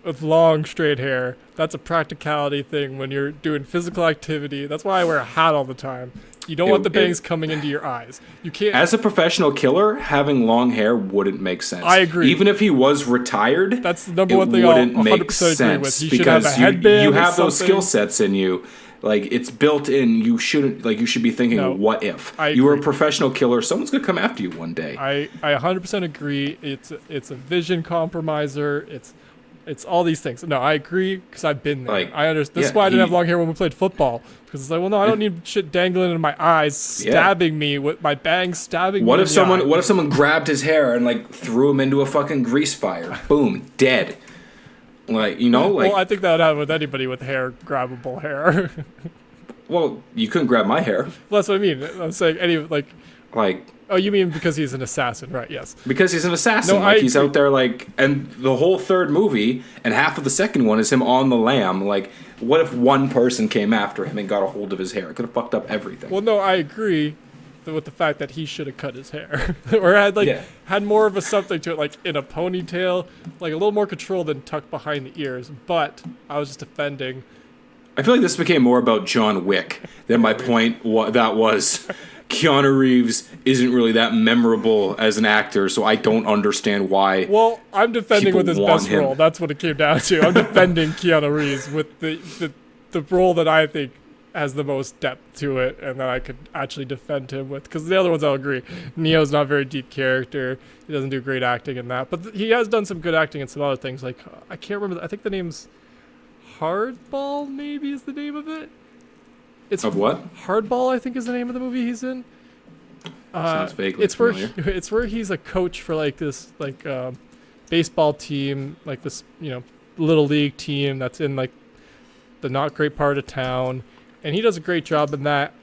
with long straight hair, that's a practicality thing when you're doing physical activity. That's why I wear a hat all the time. You don't want the bangs coming into your eyes. You can't... As a professional killer, having long hair wouldn't make sense. I agree. Even if he was retired, that's the number one thing I'll 100% agree with. He should have a headband. You have those skill sets in you. Like, it's built in. You shouldn't... Like, you should be thinking, what if? You were a professional killer. Someone's going to come after you one day. I 100% agree. It's a vision compromiser. It's all these things. No, I agree because I've been there. Like, I understand. This is why I didn't have long hair when we played football. Because it's like, well, no, I don't need shit dangling in my eyes, stabbing me with my bangs, stabbing me. What if someone grabbed his hair and like threw him into a fucking grease fire? Boom, dead. Like, you know, like. Well, I think that would happen with anybody with hair, grabbable hair. Well, you couldn't grab my hair. Well, that's what I mean. I'm saying like. Oh, you mean because he's an assassin, right? Yes. Because he's an assassin. No, he's out there like, and the whole third movie and half of the second one is him on the lam. Like, what if one person came after him and got a hold of his hair? It could have fucked up everything. Well, no, I agree with the fact that he should have cut his hair or had more of a something to it, like in a ponytail, like a little more control than tucked behind the ears. But I was just defending. I feel like this became more about John Wick than my point. That was. Keanu Reeves isn't really that memorable as an actor, so I don't understand why. Well, I'm defending with his best role. That's what it came down to. I'm defending Keanu Reeves with the role that I think has the most depth to it, and that I could actually defend him with. Because the other ones, I'll agree. Neo's not a very deep character. He doesn't do great acting in that, but he has done some good acting in some other things. Like, I can't remember. I think the name's Hardball. Maybe is the name of it. Of what? Hardball, I think, is the name of the movie he's in. Sounds vaguely familiar. It's where he's a coach for like this baseball team, like this little league team that's in like the not great part of town, and he does a great job in that.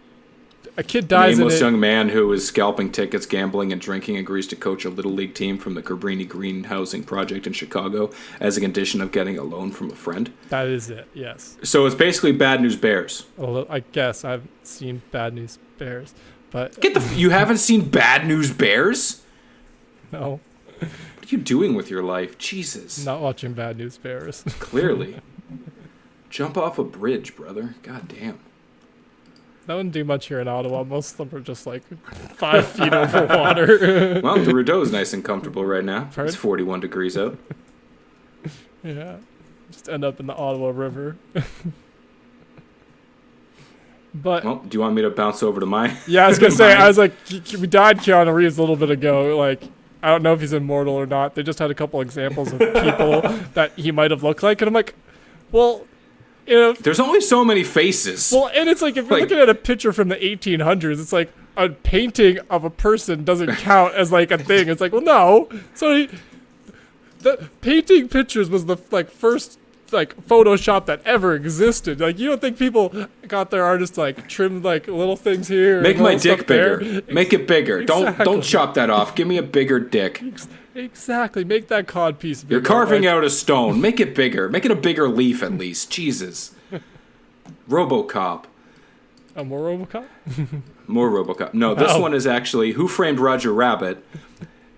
A kid dies in it. Nameless young man who is scalping tickets, gambling, and drinking agrees to coach a little league team from the Cabrini Green Housing Project in Chicago as a condition of getting a loan from a friend. That is it, yes. So it's basically Bad News Bears. Well, I guess I've seen Bad News Bears, but... You haven't seen Bad News Bears? No. What are you doing with your life? Jesus. Not watching Bad News Bears. Clearly. Jump off a bridge, brother. God damn. That wouldn't do much here in Ottawa. Most of them are just like 5 feet over water. Well, the Rideau's nice and comfortable right now. Pardon? It's 41 degrees out. Yeah. Just end up in the Ottawa River. But well, do you want me to bounce over to my... Yeah, I was going to say, I was like, we died Keanu Reeves a little bit ago. Like, I don't know if he's immortal or not. They just had a couple examples of people that he might have looked like. And I'm like, well... There's only so many faces. Well, and it's like if you're looking at a picture from the 1800s, it's like a painting of a person doesn't count as like a thing. It's like, well, no. So the painting pictures was the first Photoshop that ever existed. Like, you don't think people got their artists trimmed little things here? Make my dick bigger. Make it bigger. Exactly. Don't chop that off. Give me a bigger dick. Exactly. Make that cod piece bigger. You're carving out a stone. Make it bigger. Make it a bigger leaf at least. Jesus. RoboCop. More RoboCop? More RoboCop. No, this one is actually Who Framed Roger Rabbit,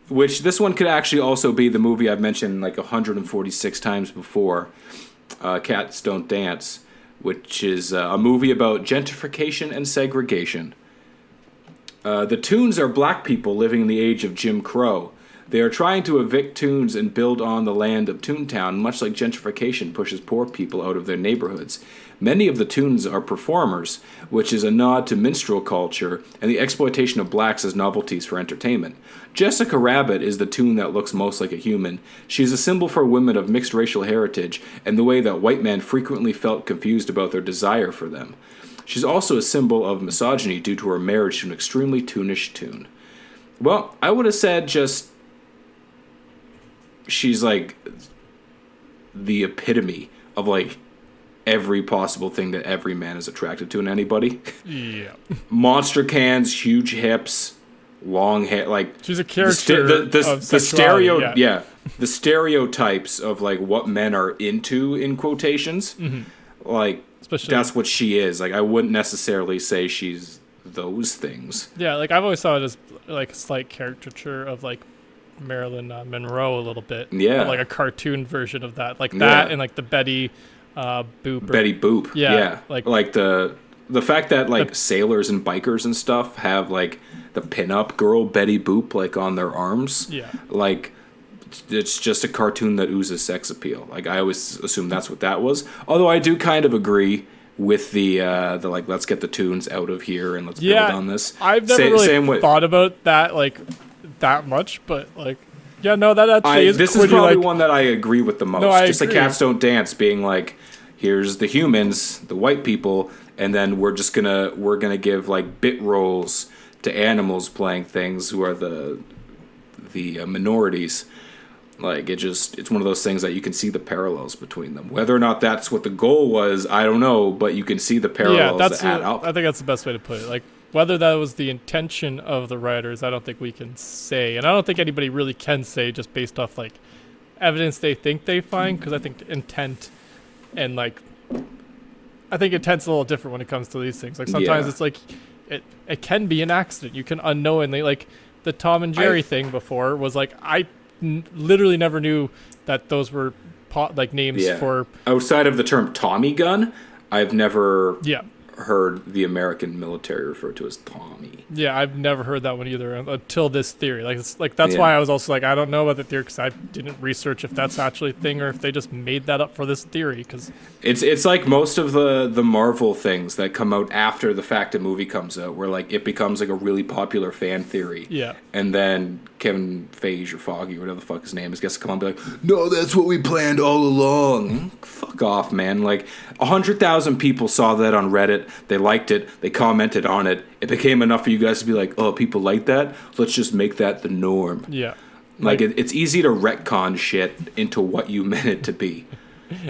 which this one could actually also be the movie I've mentioned 146 times before, Cats Don't Dance, which is a movie about gentrification and segregation. The Toons are black people living in the age of Jim Crow. They are trying to evict Toons and build on the land of Toontown, much like gentrification pushes poor people out of their neighborhoods. Many of the Toons are performers, which is a nod to minstrel culture and the exploitation of blacks as novelties for entertainment. Jessica Rabbit is the Toon that looks most like a human. She is a symbol for women of mixed racial heritage and the way that white men frequently felt confused about their desire for them. She's also a symbol of misogyny due to her marriage to an extremely Toonish Toon. Well, I would have said just... she's like the epitome of like every possible thing that every man is attracted to in anybody. Yeah. Monster cans, huge hips, long hair, like she's a character the stereotypes of like what men are into in quotations. Like Especially, that's what she is. Like I wouldn't necessarily say she's those things. Yeah, like I've always thought it as like a slight caricature of like Marilyn Monroe a little bit. Yeah. But, like a cartoon version of that. Like that and like the Betty Boop. Betty Boop. Yeah. Like the fact that like sailors and bikers and stuff have like the pinup girl Betty Boop like on their arms. Yeah. Like it's just a cartoon that oozes sex appeal. Like I always assumed that's what that was. Although I do kind of agree with the like let's get the Toons out of here and let's build on this. I've never really thought about that like that much, but like yeah, no, that actually is. This is probably one that I agree with the most. No, just agree. Like Cats Don't Dance being like, here's the humans, the white people, and then we're gonna give like bit roles to animals playing things who are the minorities. Like it's one of those things that you can see the parallels between them. Whether or not that's what the goal was, I don't know, but you can see the parallels that add up. I think that's the best way to put it. Like whether that was the intention of the writers, I don't think we can say, and I don't think anybody really can say just based off like evidence they think they find, because I think intent and like I think intent's a little different when it comes to these things. Like sometimes it's like it can be an accident. You can unknowingly, like the Tom and Jerry thing before was like I literally never knew that those were like names for outside of the term Tommy gun. I've never heard the American military referred to as Tommy. Yeah, I've never heard that one either until this theory. Like that's why I was also like I don't know about the theory because I didn't research if that's actually a thing or if they just made that up for this theory. Because it's like most of the Marvel things that come out after the fact a movie comes out, where like it becomes like a really popular fan theory. Yeah, and then Kevin Feige or Foggy or whatever the fuck his name is gets to come on and be like, no, that's what we planned all along. Fuck off, man. Like 100,000 people saw that on Reddit. They liked it. They commented on it. It became enough for you guys to be like, oh, people like that? Let's just make that the norm. Yeah. Like it's easy to retcon shit into what you meant it to be.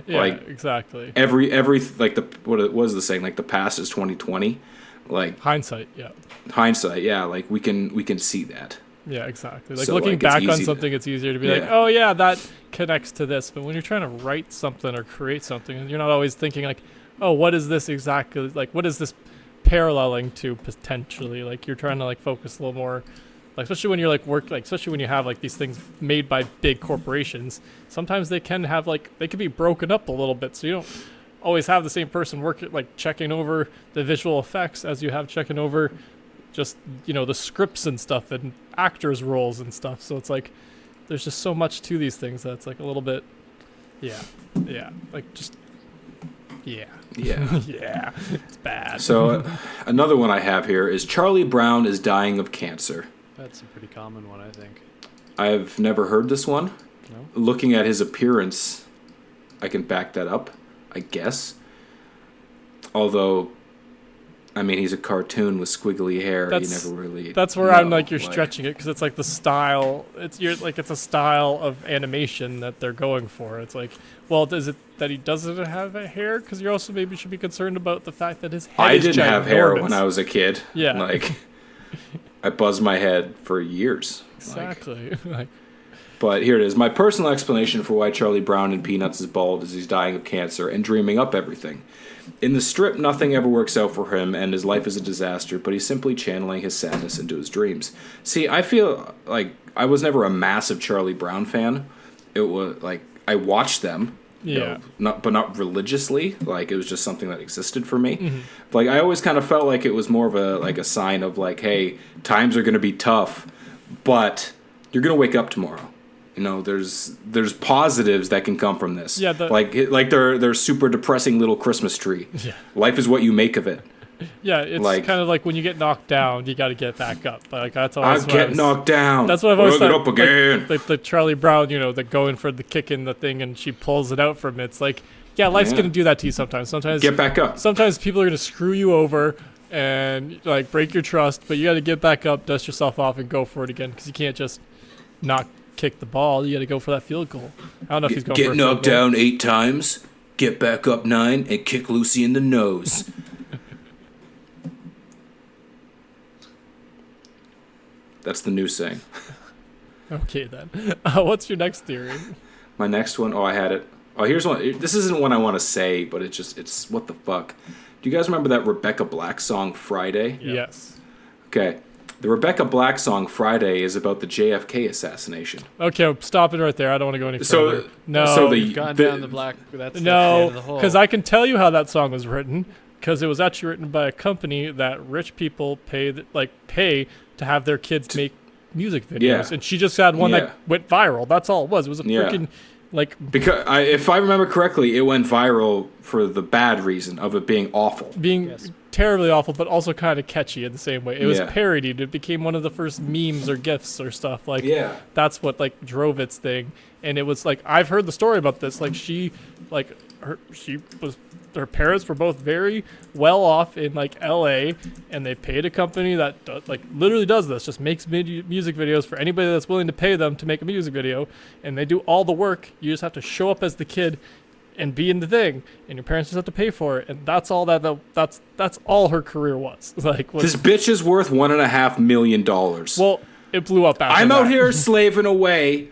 Yeah, like, exactly. Every like what was the saying? Like the past is 2020. Like hindsight, yeah. Hindsight, yeah. Like we can see that. Yeah, exactly. Like so, looking like, back on something, it's easier to be like, oh yeah, that connects to this. But when you're trying to write something or create something, you're not always thinking like, oh, what is this exactly? Like, what is this paralleling to potentially? Like, you're trying to like focus a little more, like especially when you're like especially when you have like these things made by big corporations. Sometimes they can have like they could be broken up a little bit, so you don't always have the same person working like checking over the visual effects as you have checking over just the scripts and stuff and actors roles and stuff. So it's like there's just so much to these things that's like a little bit like just yeah it's bad. So another one I have here is Charlie Brown is dying of cancer. That's a pretty common one, I think. I've never heard this one. No? Looking at his appearance, I can back that up, I guess. Although, I mean, he's a cartoon with squiggly hair. You never really. That's where I'm like, you're stretching it because it's like the style. It's a style of animation that they're going for. It's like, well, is it that he doesn't have a hair? Because you also maybe should be concerned about the fact that his head is didn't have ginormous. hair when I was a kid. Yeah, like I buzzed my head for years. Exactly. Like, but here it is. My personal explanation for why Charlie Brown in Peanuts is bald is he's dying of cancer and dreaming up everything. In the strip, nothing ever works out for him, and his life is a disaster, but he's simply channeling his sadness into his dreams. See, I feel like I was never a massive Charlie Brown fan. It was like, I watched them, not religiously. Like, it was just something that existed for me. Mm-hmm. Like, I always kind of felt like it was more of a sign of like, hey, times are going to be tough, but you're gonna wake up tomorrow. You know, there's positives that can come from this. Yeah, like they're super depressing little Christmas tree. Yeah. Life is what you make of it. Yeah, it's Like- kind of like when you get knocked down, you got to get back up. Like that's always I get knocked down. That's what I've always I'll get thought. up again. Like the Charlie Brown, you know, the going for the kick in the thing, and she pulls it out from it. It's like, yeah, life's Yeah. gonna do that to you sometimes. Sometimes Get back up. Sometimes people are gonna screw you over and like break your trust, but you got to get back up, dust yourself off, and go for it again because you can't just not kick the ball. You got to go for that field goal. I don't know if he's going for a Get field knocked goal. down 8 times, get back up 9, and kick Lucy in the nose. That's the new saying. Okay then. What's your next theory? My next one, I had it. Oh, here's one. This isn't one I want to say, but it's what the fuck. Do you guys remember that Rebecca Black song, Friday? Yes. Okay. The Rebecca Black song, Friday, is about the JFK assassination. Okay, I'm stopping right there. I don't want to go any further. You've gone down the black. That's the end of the hole. because I can tell you how that song was written. Because it was actually written by a company that rich people pay to have their kids make music videos, Yeah. and she just had one Yeah. that went viral. That's all it was. It was a Yeah. freaking like Because if I remember correctly, it went viral for the bad reason of it being awful. being Yes. terribly awful, but also kind of catchy in the same way. It was Yeah. parodied. It became one of the first memes or gifs or stuff. Like Yeah. that's what like drove its thing. And it was like I've heard the story about this. Like her parents were both very well off in like LA, and they paid a company that literally does this, just makes music videos for anybody that's willing to pay them to make a music video, and they do all the work. You just have to show up as the kid and be in the thing, and your parents just have to pay for it, and that's all that's all her career was. This bitch is worth $1.5 million. Well, it blew up after I'm out that. here slaving away,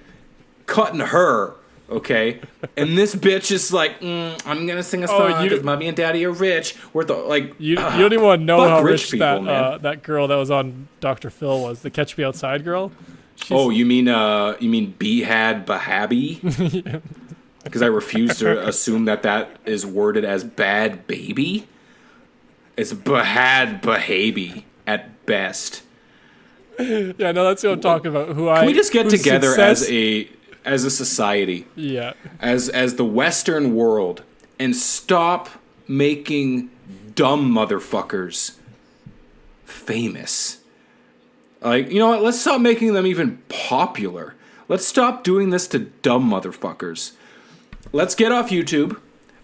cutting her, okay? And this bitch is like, I'm gonna sing a song because mommy and daddy are rich. We're the like. You don't even want to know fuck how rich rich people, that man. that girl that was on Dr. Phil was, the Catch Me Outside girl. You mean Behad Bahabi? Because I refuse to assume that is worded as bad baby. It's Bahad Bahabi at best. Yeah, no, that's what I'm talking about. Can we just get whose together success- as a society, Yeah. as the Western world, and stop making dumb motherfuckers famous? Like, you know what? Let's stop making them even popular. Let's stop doing this to dumb motherfuckers. Let's get off YouTube.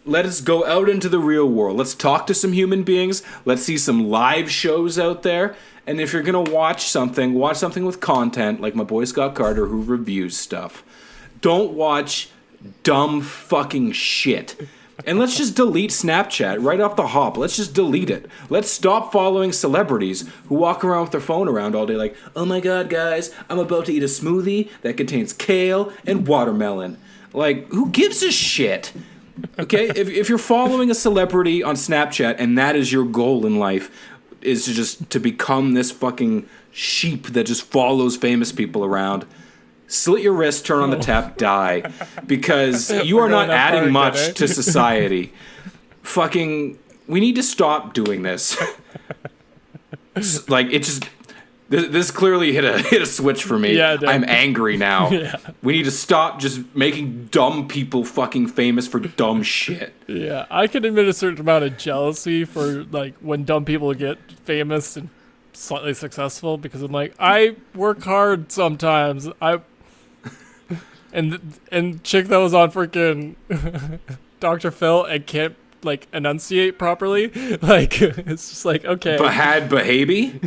Let us go out into the real world. Let's talk to some human beings. Let's see some live shows out there. And if you're going to watch something with content, like my boy Scott Carter, who reviews stuff. Don't watch dumb fucking shit. And let's just delete Snapchat right off the hop. Let's just delete it. Let's stop following celebrities who walk around with their phone around all day like, oh my god, guys, I'm about to eat a smoothie that contains kale and watermelon. Like, who gives a shit? Okay, if you're following a celebrity on Snapchat and that is your goal in life, is to become this fucking sheep that just follows famous people around, slit your wrist, turn on the tap, die. Because you are not adding much to society. Fucking, we need to stop doing this. Like, it just... This clearly hit a switch for me. Yeah, I'm angry now. Yeah. We need to stop just making dumb people fucking famous for dumb shit. Yeah, I can admit a certain amount of jealousy for like when dumb people get famous and slightly successful, because I'm like, I work hard sometimes. And chick that was on freaking Dr. Phil and can't like enunciate properly. Like it's just like, okay. Bahad Bahabi?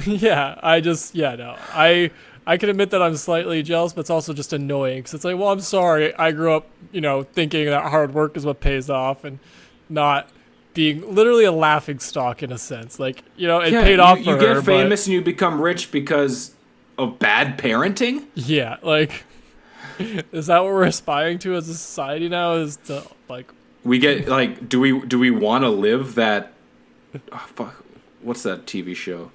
I can admit that I'm slightly jealous, but it's also just annoying because it's like, well, I'm sorry. I grew up, thinking that hard work is what pays off, and not being literally a laughing stock in a sense. Like, it paid off for her. You get famous and you become rich because of bad parenting? Yeah, like, is that what we're aspiring to as a society now? Is to like, we get like, do we want to live that? Oh, fuck, what's that TV show?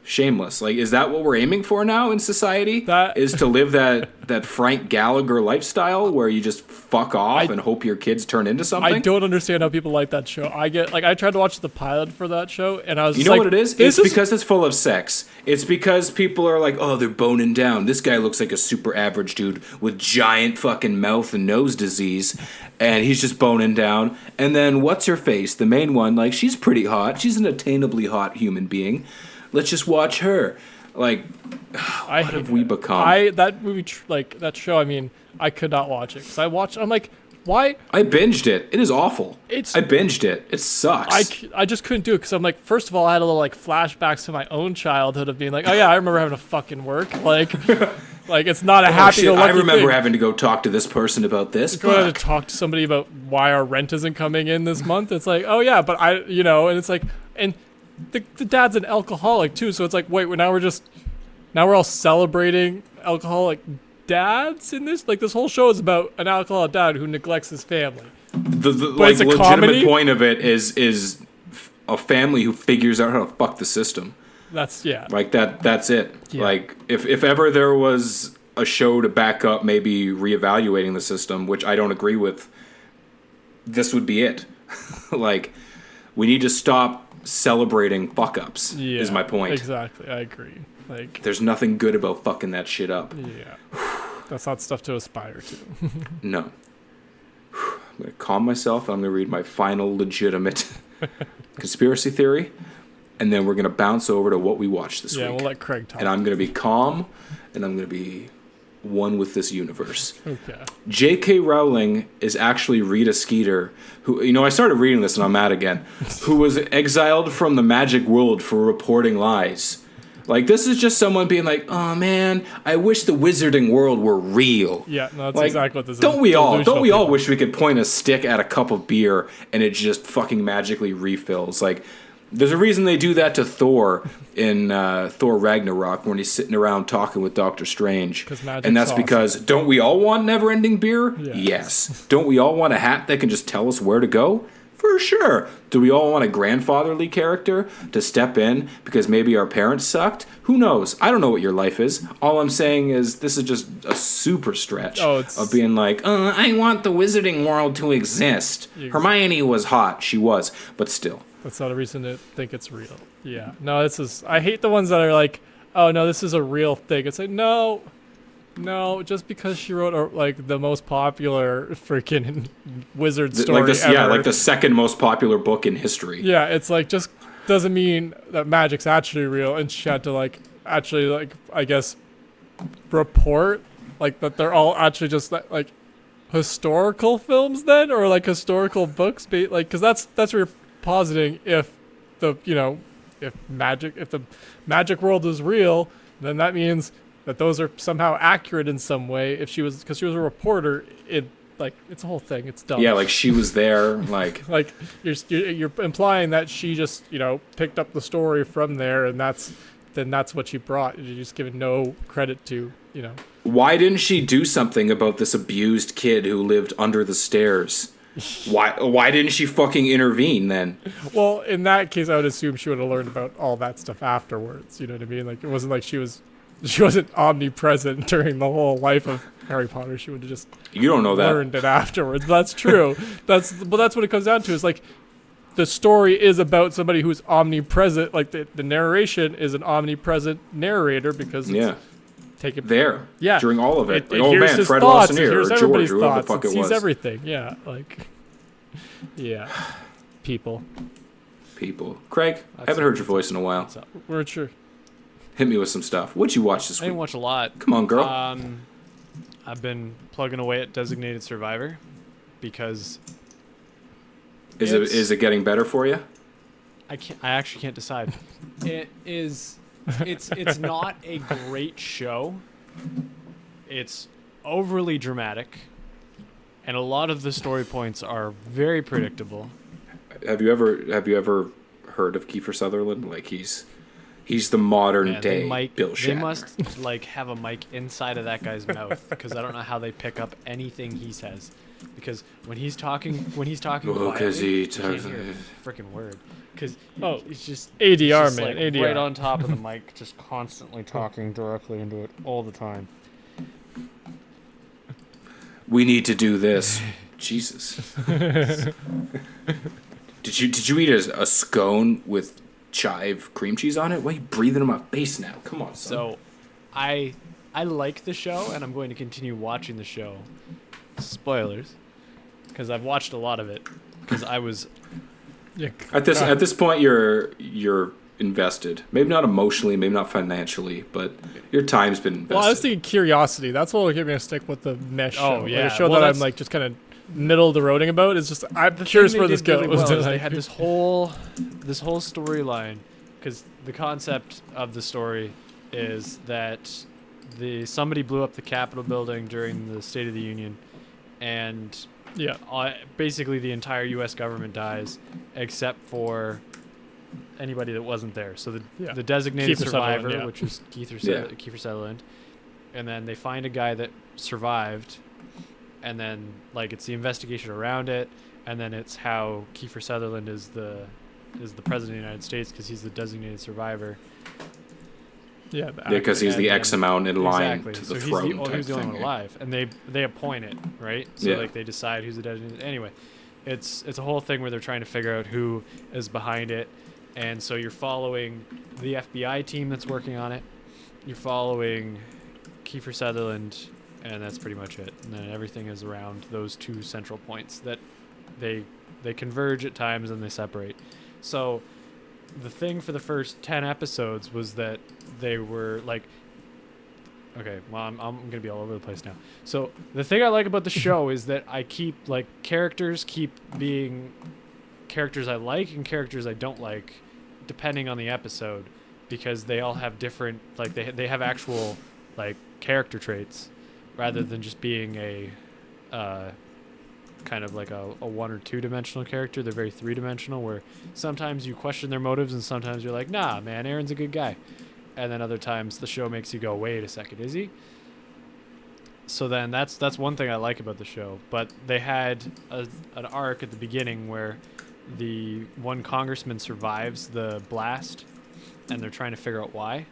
Shameless. Like, is that what we're aiming for now in society? That is to live that Frank Gallagher lifestyle where you just fuck off and hope your kids turn into something? I don't understand how people like that show. I tried to watch the pilot for that show, and I was You just know like, what it is? It's because it's full of sex. It's because people are like, oh, they're boning down. This guy looks like a super average dude with giant fucking mouth and nose disease, and he's just boning down. And then what's her face? The main one, like, she's pretty hot. She's an attainably hot human being. Let's just watch her. Like, what have we become? That movie, that show. I mean, I could not watch it because I'm like, why? I binged it. It is awful. I binged it. It sucks. I just couldn't do it because I'm like, first of all, I had a little like flashbacks to my own childhood of being like, oh yeah, I remember having to fucking work. Like, like it's not a happy-go-lucky I remember thing. having to go talk to this person about this. Go ahead and talk to somebody about why our rent isn't coming in this month. It's like, oh yeah, but and it's like, and the dad's an alcoholic too, so it's like, wait, now we're all celebrating alcoholic dads in this. Like, this whole show is about an alcoholic dad who neglects his family. The like legitimate comedy? point of it is a family who figures out how to fuck the system. That's like that's it. Yeah. Like, if ever there was a show to back up maybe reevaluating the system, which I don't agree with, this would be it. Like, we need to stop celebrating fuck-ups, is my point. Exactly, I agree. Like, there's nothing good about fucking that shit up. Yeah. That's not stuff to aspire to. No. I'm going to calm myself, and I'm going to read my final legitimate conspiracy theory, and then we're going to bounce over to what we watched this week. Yeah, we'll let Craig talk. And I'm going to be calm, and I'm going to be one with this universe. Okay. J.K. Rowling is actually Rita Skeeter, who, I started reading this and I'm mad again, who was exiled from the magic world for reporting lies. Like, this is just someone being like, oh man, I wish the wizarding world were real. Yeah, no, that's like, exactly what this is. Don't we all wish we could point a stick at a cup of beer and it just fucking magically refills? Like, there's a reason they do that to Thor in Thor Ragnarok when he's sitting around talking with Doctor Strange. And that's because, don't we all want never-ending beer? Yes. Don't we all want a hat that can just tell us where to go? For sure. Do we all want a grandfatherly character to step in because maybe our parents sucked? Who knows? I don't know what your life is. All I'm saying is this is just a super stretch of being like, I want the wizarding world to exist. Hermione was hot. She was. But still. That's not a reason to think it's real. Yeah. No, I hate the ones that are like, oh no, this is a real thing. It's like, no, just because she wrote the most popular freaking wizard story ever. Like the second most popular book in history. Yeah, it's like, just doesn't mean that magic's actually real, and she had to actually I guess report that they're all actually just like historical films then, or like historical books, because that's where you're positing if the magic world is real, then that means that those are somehow accurate in some way. Because she was a reporter, it's a whole thing. It's dumb. Yeah, like she was there, like you're implying that she just picked up the story from there, and that's what she brought. You're just giving no credit to Why didn't she do something about this abused kid who lived under the stairs? Why didn't she fucking intervene then? Well, in that case, I would assume she would have learned about all that stuff afterwards. You know what I mean? Like, it wasn't like she wasn't omnipresent during the whole life of Harry Potter. She would have just learned it afterwards. That's true. That's what it comes down to. Is like, the story is about somebody who's omnipresent. Like the narration is an omnipresent narrator because it's taken there. Yeah, during all of it. Oh man, Fred Lassinier or George, or whoever the fuck it was. Sees everything. Yeah, people. Craig, I haven't heard your voice in a while. We're sure. Hit me with some stuff. What'd you watch this week? I didn't watch a lot. Come on, girl. I've been plugging away at Designated Survivor because is it getting better for you? I actually can't decide. It is. It's not a great show. It's overly dramatic, and a lot of the story points are very predictable. Have you ever heard of Kiefer Sutherland? Like, he's He's the modern Man, day Bill Shatner. they must like have a mic inside of that guy's mouth because I don't know how they pick up anything he says. Because when he's talking Well, 'cause quietly, he you can't talks- hear a freaking word. Because it's just ADR, it's just, man, like, ADR. right on top of the mic, just constantly talking directly into it all the time. We need to do this. Jesus. Did you eat a scone with chive cream cheese on it? Why are you breathing in my face now? Come on, son. So, I like the show, and I'm going to continue watching the show. Spoilers, because I've watched a lot of it. Because I was Yeah. At this point, you're invested. Maybe not emotionally, maybe not financially, but your time's been invested. Well, I was thinking curiosity. That's what will give me a stick with the mesh show. Oh, Like yeah. a show Well, that I'm that's- like just kind of middle of the roading about. Is just I'm the curious thing where they this did goes. really well is they Like, had this whole storyline, because the concept of the story is that somebody blew up the Capitol building during the State of the Union, and yeah. basically the entire U.S. government dies except for anybody that wasn't there. So the designated Kiefer survivor, Sutherland, yeah. which is Yeah. Kiefer Sutherland, and then they find a guy that survived, and then like it's the investigation around it, and then it's how Kiefer Sutherland is the president of the United States because he's the designated survivor. Yeah. Yeah, because he's And the then- X amount in line Exactly. to So the he's throne. he was type the only thing, one yeah. alive, and they appoint it, right? So Yeah. like they decide who's the designated. Anyway, it's a whole thing where they're trying to figure out who is behind it, and so you're following the FBI team that's working on it. You're following Kiefer Sutherland, and that's pretty much it. And then everything is around those two central points that they converge at times and they separate. So the thing for the first 10 episodes was that they were like, okay, well, I'm going to be all over the place now. So the thing I like about the show is that I keep, like, characters keep being characters I like and characters I don't like, depending on the episode, because they all have different, like, they have actual, like, character traits, rather than just being a kind of like a 1 or 2 dimensional character. They're very 3-dimensional, where sometimes you question their motives and sometimes you're like, nah, man, Aaron's a good guy. And then other times the show makes you go, wait a second, is he? So then that's one thing I like about the show. But they had an arc at the beginning where the one congressman survives the blast, and they're trying to figure out why.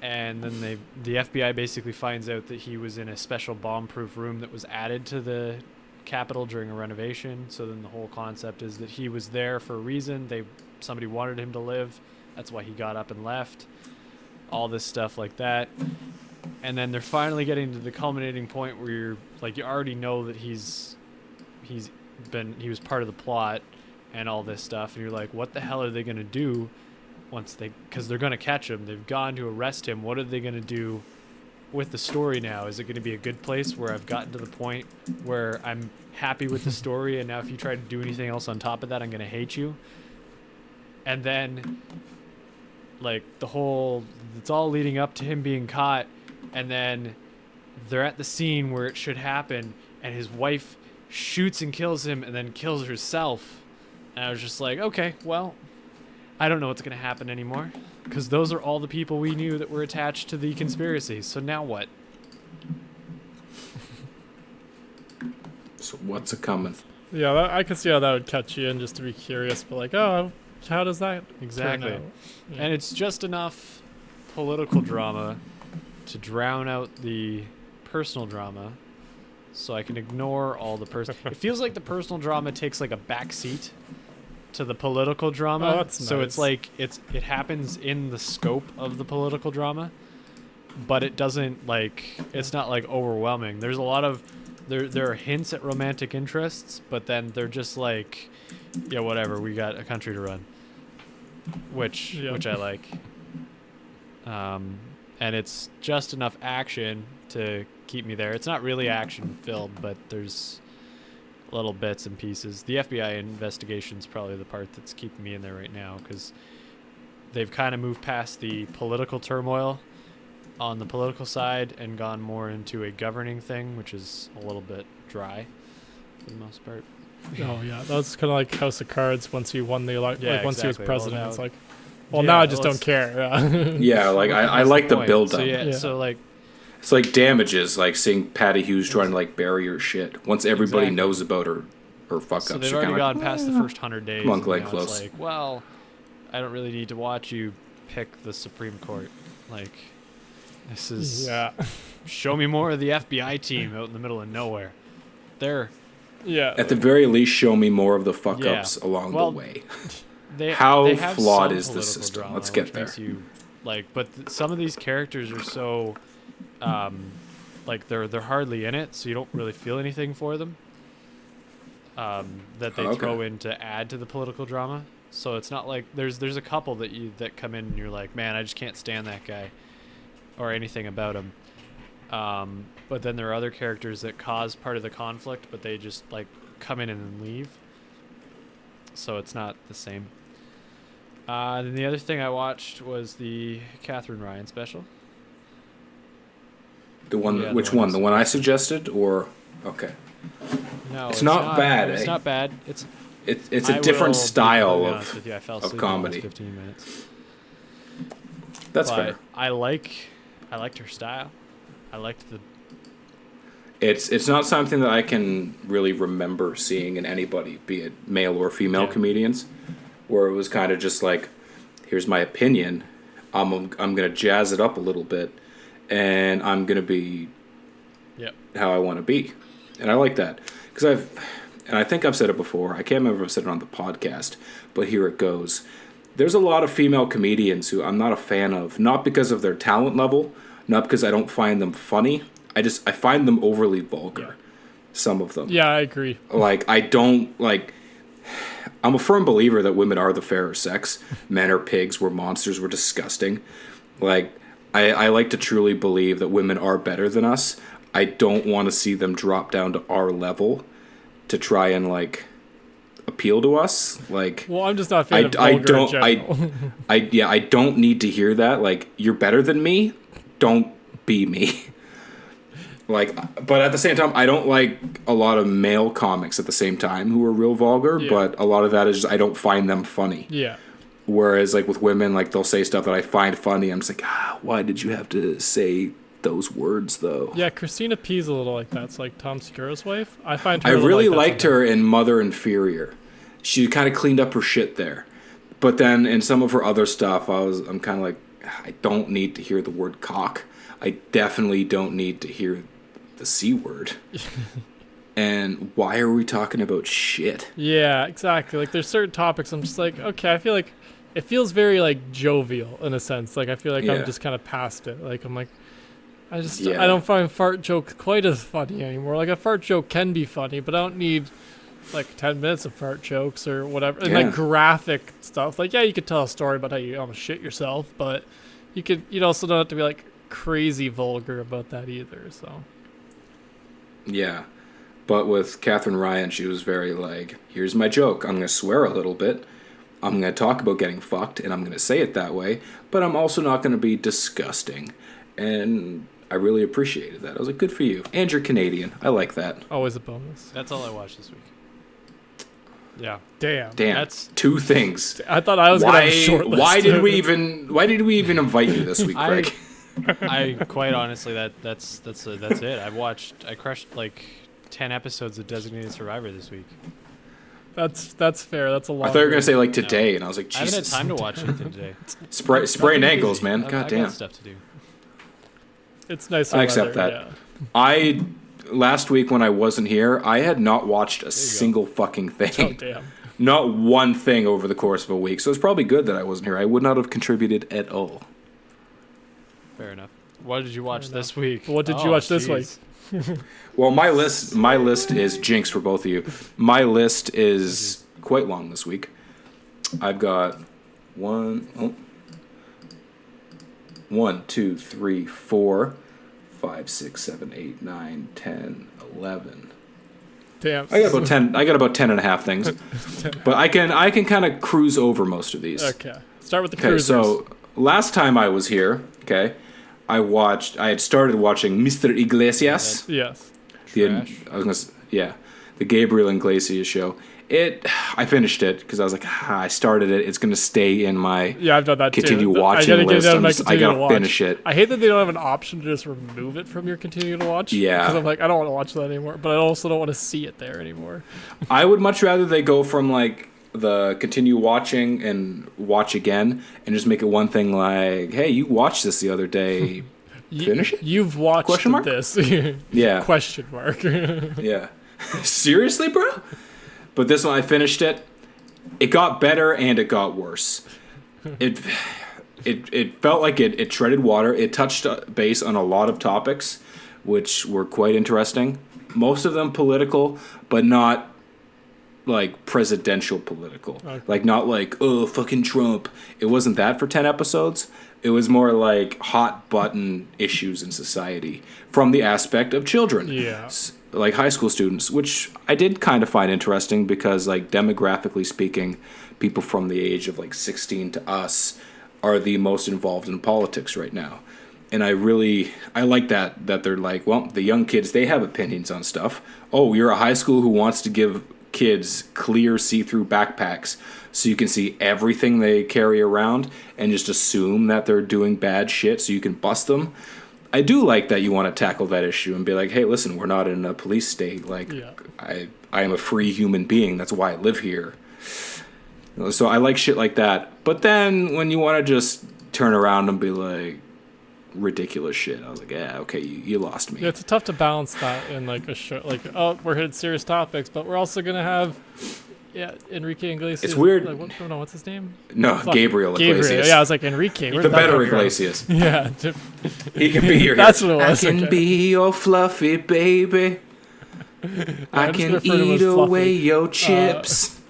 And then the FBI basically finds out that he was in a special bomb-proof room that was added to the Capitol during a renovation. So then the whole concept is that he was there for a reason. Somebody wanted him to live. That's why he got up and left. All this stuff like that. And then they're finally getting to the culminating point where you already know that he was part of the plot and all this stuff, and you're like, what the hell are they going to do because they're going to catch him. They've gone to arrest him. What are they going to do with the story now? Is it going to be a good place where I've gotten to the point where I'm happy with the story, and now if you try to do anything else on top of that, I'm going to hate you? And then, like, it's all leading up to him being caught, and then they're at the scene where it should happen, and his wife shoots and kills him and then kills herself. And I was just like, okay, well, I don't know what's going to happen anymore, because those are all the people we knew that were attached to the conspiracy. So now what? So what's a coming? Yeah, I can see how that would catch you in, just to be curious. But like, oh, how does that Exactly. turn out? Yeah. And it's just enough political drama to drown out the personal drama, so I can ignore all the It feels like the personal drama takes like a back seat to the political drama. Oh, that's so nice. it's like it happens in the scope of the political drama, but it doesn't, like, it's not like overwhelming. There's a lot of there are hints at romantic interests, but then they're just like, yeah, whatever, we got a country to run, which I like. And it's just enough action to keep me there. It's not really action filled, but there's little bits and pieces. The FBI investigation is probably the part that's keeping me in there right now, because they've kind of moved past the political turmoil on the political side and gone more into a governing thing, which is a little bit dry for the most part. Oh yeah, that was kind of like House of Cards. Once he won the election, Yeah, like once he was exactly. president, Well, it's like, Well, Yeah, now I just well, don't care. Yeah. Yeah, like I That's like the point. build So up. yeah, Yeah. so like It's like Damages, like seeing Patty Hughes trying to like bury her shit. Once everybody Exactly. knows about her fuck so ups, they've you're already kind of gone past the first 100 days. Come on, and Glenn now Close. It's like, well, I don't really need to watch you pick the Supreme Court. Like, this is Yeah. show me more of the FBI team out in the middle of nowhere. They're Yeah. at the very least show me more of the fuck Yeah. ups along Well, the way. they have flawed some is the political system? drama, Let's get which makes there. you like, but some of these characters are so, like they're hardly in it, so you don't really feel anything for them. That they Okay. throw in to add to the political drama. So it's not like there's a couple that come in and you're like, man, I just can't stand that guy, or anything about him. But then there are other characters that cause part of the conflict, but they just like come in and then leave. So it's not the same. Then the other thing I watched was the Catherine Ryan special. The one, Yeah, the which one one? I The one I suggested, or okay? No, It's not bad, It's eh? not bad. It's It's I a different will be style completely honest of. with you, I fell of asleep in the last comedy. 15 minutes. That's But fair. I liked her style. I liked the It's not something that I can really remember seeing in anybody, be it male or female Yeah. comedians, where it was kind of just like, here's my opinion, I'm gonna jazz it up a little bit, and I'm gonna be Yep. how I want to be, and I like that because I think I've said it before. I can't remember if I've said it on the podcast, but here it goes. There's a lot of female comedians who I'm not a fan of, not because of their talent level, not because I don't find them funny. I find them overly vulgar. Yeah. Some of them. Yeah, I agree. Like, I don't, like, I'm a firm believer that women are the fairer sex. Men are pigs, we're monsters, we're disgusting. Like, I like to truly believe that women are better than us. I don't want to see them drop down to our level to try and, like, appeal to us. Like, Well, I'm just not a fan of I vulgar don't, in general. I don't need to hear that. Like, you're better than me, don't be me. Like, but at the same time, I don't like a lot of male comics at the same time who are real vulgar, Yeah. but a lot of that is just, I don't find them funny. Yeah. Whereas, like, with women, like, they'll say stuff that I find funny. I'm just like, why did you have to say those words, though? Yeah, Christina P's a little like that. It's like Tom Segura's wife. I find her I a little really like that liked sometimes. her in Mother Inferior. She kind of cleaned up her shit there. But then in some of her other stuff, I'm kind of like, I don't need to hear the word cock. I definitely don't need to hear the C word. And why are we talking about shit? Yeah, exactly. Like there's certain topics I'm just like, okay, I feel like it feels very like jovial in a sense. Like I feel like Yeah. I'm just kind of past it. Like I'm like Yeah. I don't find fart jokes quite as funny anymore. Like a fart joke can be funny, but I don't need like 10 minutes of fart jokes or whatever. And Yeah. like graphic stuff. Like yeah, you could tell a story about how you almost shit yourself, but you'd also don't have to be like crazy vulgar about that either. So Yeah. But with Catherine Ryan, she was very like, here's my joke. I'm going to swear a little bit. I'm going to talk about getting fucked, and I'm going to say it that way. But I'm also not going to be disgusting. And I really appreciated that. I was like, good for you. And you're Canadian. I like that. always a bonus. That's all I watched this week. Yeah. Damn. Damn. That's- two things. I thought I was gonna have a short list. Why did we even invite you this week, Craig? I quite honestly that's it. I crushed like 10 episodes of Designated Survivor this week. That's fair. That's a lot. I thought you were gonna say like today, and I was like, I haven't had Jesus. time to watch anything today. Sprained Nothing ankles, busy. man. I've God got damn. stuff to do. It's nice. I accept weather, that. Last week when I wasn't here, I had not watched a single fucking Yeah. Oh thing. damn. Not one thing over the course of a week. So it's probably good that I wasn't here. I would not have contributed at all. Fair enough. What did you watch Fair this week? What did you watch this week? Well, my list is jinx for both of you. My list is quite long this week. I've got 1, 2, 3, 4, 5, 6, 7, 8, 9, 10, 11. Damn. I got about 10 and a half things. But I can kind of cruise over most of these. Okay. Start with the Okay, cruisers. so last time I was here, okay, I had started watching Mr. Iglesias. Yes. The Trash. the Gabriel Iglesias show, I finished it because I was like, I started it. It's gonna stay in my Yeah, I've done that continue too. watching list. I gotta watch. finish it. I hate that they don't have an option to just remove it from your continue to watch. Yeah. Because I'm like, I don't want to watch that anymore, but I also don't want to see it there anymore. I would much rather they go from like the continue watching and watch again and just make it one thing like, hey, you watched this the other day. Finish it? You've watched Question mark? this. Yeah. Question mark. Yeah. Seriously, bro? But this one, I finished it. It got better and it got worse. It felt like it treaded water. It touched base on a lot of topics, which were quite interesting. Most of them political, but not like presidential political. Okay. Like not like, oh, fucking Trump. It wasn't that for 10 episodes. It was more like hot button issues in society from the aspect of children. Yeah. Like high school students, which I did kind of find interesting because like demographically speaking, people from the age of like 16 to us are the most involved in politics right now. And I like that they're like, well, the young kids, they have opinions on stuff. Oh, you're a high school who wants to give kids clear see-through backpacks so you can see everything they carry around and just assume that they're doing bad shit so you can bust them. I do like that you want to tackle that issue and be like, hey, listen, we're not in a police state. Like, Yeah. I am a free human being. That's why I live here. So I like shit like that. But then when you want to just turn around and be like, ridiculous shit, I was like, yeah, okay, you lost me. Yeah, it's tough to balance that in like a show. Like, oh, we're hitting serious topics, but we're also gonna have, Enrique Iglesias. It's weird. Like, what's his name? No, Gabriel Iglesias. Yeah, I was like Enrique. Where The did that better come from? Iglesias. Yeah, He can be your that's what it was. I can okay. be your fluffy baby. I I'm just can gonna refer to him eat as away Fluffy. your chips.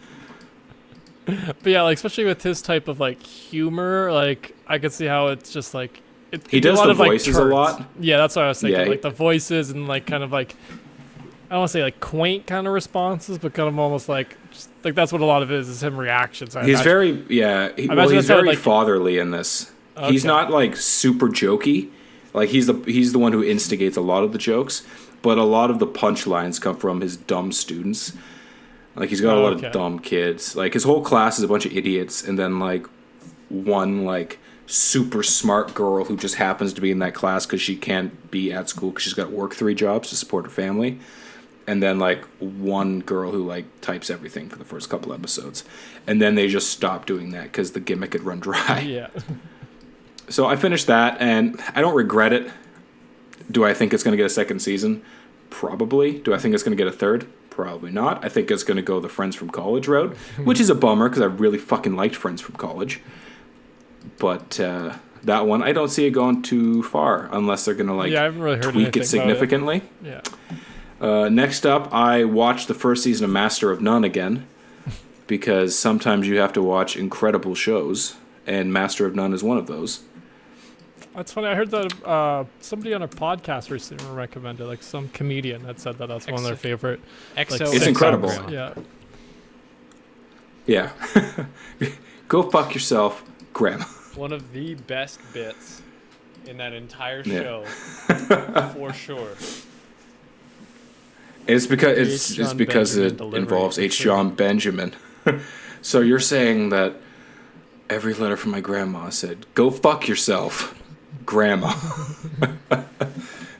But yeah, like especially with his type of like humor, like I could see how it's just like He it'd be does a lot the of, like, voices a turds. lot. Yeah, that's what I was thinking. Yeah, Like the voices and like kind of like I don't want to say like quaint kind of responses, but kind of almost like just, like that's what a lot of it is him reactions. I He's imagine. very imagine he's that's how, very like- fatherly in this. He's Okay. not like super jokey. Like he's the one who instigates a lot of the jokes, but a lot of the punchlines come from his dumb students. Like he's got a lot Okay. of dumb kids. Like his whole class is a bunch of idiots, and then like one like super smart girl who just happens to be in that class because she can't be at school because she's got to work 3 jobs to support her family. And then like one girl who like types everything for the first couple episodes, and then they just stopped doing that because the gimmick had run dry. Yeah. So I finished that, and I don't regret it. Do I think it's going to get a second season? Probably. Do I think it's going to get a third? Probably not. I think it's going to go the Friends from College route, which is a bummer because I really fucking liked Friends from College. But that one, I don't see it going too far unless they're going to like Yeah, I haven't really heard tweak anything it significantly. About it. Yeah. Next up, I watched the first season of Master of None again because sometimes you have to watch incredible shows, and Master of None is one of those. That's funny. I heard that somebody on a podcast recently recommended, like some comedian that said that that's one of their favorite. XO. It's incredible. Yeah. Yeah. Go fuck yourself, Grandma. One of the best bits in that entire Yeah. show, for sure. It's because H. it's John because Benjamin it delivery, involves for H. sure. John Benjamin. So you're saying that every letter from my grandma said, "Go fuck yourself, Grandma."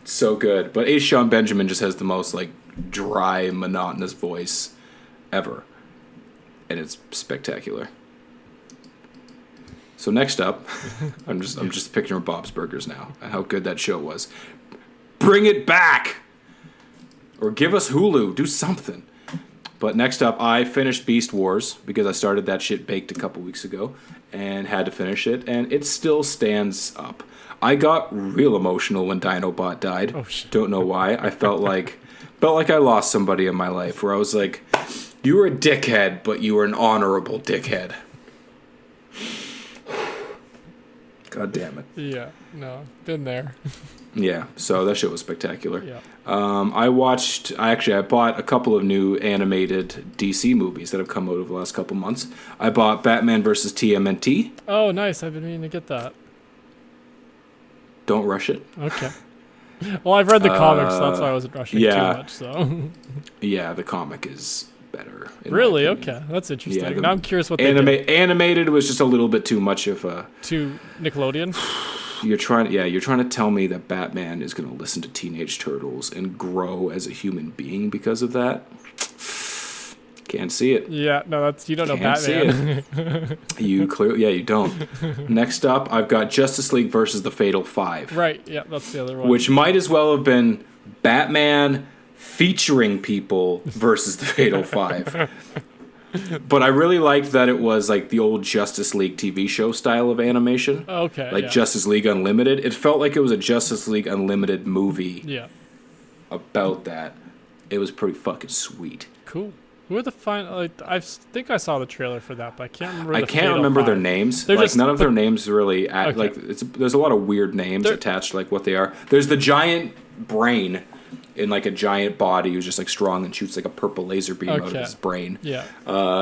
It's so good. But H. John Benjamin just has the most like dry, monotonous voice ever, and it's spectacular. So next up, I'm just picturing Bob's Burgers now and how good that show was. Bring it back, or give us Hulu. Do something. But next up, I finished Beast Wars because I started that shit baked a couple weeks ago and had to finish it, and it still stands up. I got real emotional when Dinobot died. Oh, shit. Don't know why. I felt like I lost somebody in my life where I was like, you were a dickhead, but you were an honorable dickhead. God damn it. Yeah. No. Been there. Yeah, so that shit was spectacular. Yeah. I bought a couple of new animated DC movies that have come out over the last couple months. I bought Batman vs. TMNT. Oh, nice. I've been meaning to get that. Don't rush it. Okay. Well, I've read the comics, so that's why I wasn't rushing yeah. too much. So. Yeah, the comic is better. in my Really? opinion. Okay, that's interesting. Yeah, Now I'm curious what they did Animated was just a little bit too much of a. to Nickelodeon. You're trying to tell me that Batman is going to listen to Teenage Turtles and grow as a human being because of that? Can't see it. Yeah, no, that's you don't know Can't see Batman. You don't. Next up, I've got Justice League versus the Fatal Five, Right. Yeah, that's the other one. which might as well have been Batman featuring people versus the Fatal Five. But I really liked that it was like the old Justice League TV show style of animation. Okay. Like yeah. Justice League Unlimited. It felt like it was a Justice League Unlimited movie Yeah. about that. It was pretty fucking sweet. Cool. Who are the final? Like, think I saw the trailer for that, but I can't remember. I can't remember their names. They're like just- none of their but- names really. Okay. Like there's a lot of weird names They're- attached to like what they are. There's the giant brain in like a giant body who's just like strong and shoots like a purple laser beam out of Okay. his brain. Yeah.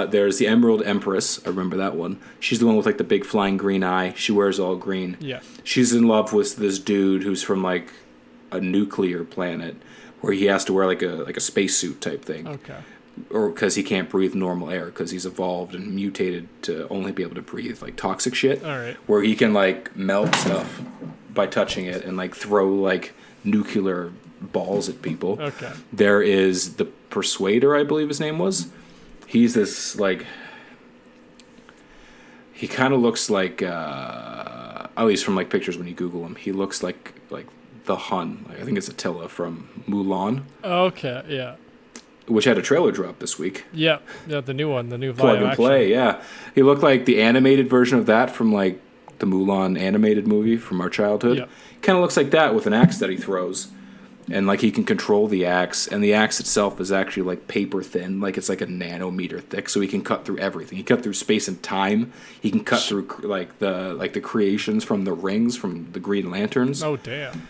There's the Emerald Empress. I remember that one. She's the one with like the big flying green eye. She wears all green. Yeah. She's in love with this dude who's from like a nuclear planet where he has to wear like a spacesuit type thing. Okay. Or because he can't breathe normal air because he's evolved and mutated to only be able to breathe like toxic shit. All right. Where he can like melt stuff by touching it and like throw like nuclear balls at people. Okay. There is the Persuader, I believe his name was. He's this like. He kind of looks like, at least from like pictures when you Google him, he looks like the Hun. Like, I think it's Attila from Mulan, Okay. Yeah. which had a trailer drop this week. Yeah. Yeah. The new one. The new Plug live and action. play, yeah. He looked like the animated version of that from like the Mulan animated movie from our childhood. Yeah. Kind of looks like that with an axe that he throws. And like he can control the axe, and the axe itself is actually like paper thin, like it's like a nanometer thick, so he can cut through everything. He cut through space and time. He can cut through like the creations from the rings from the Green Lanterns. Oh damn.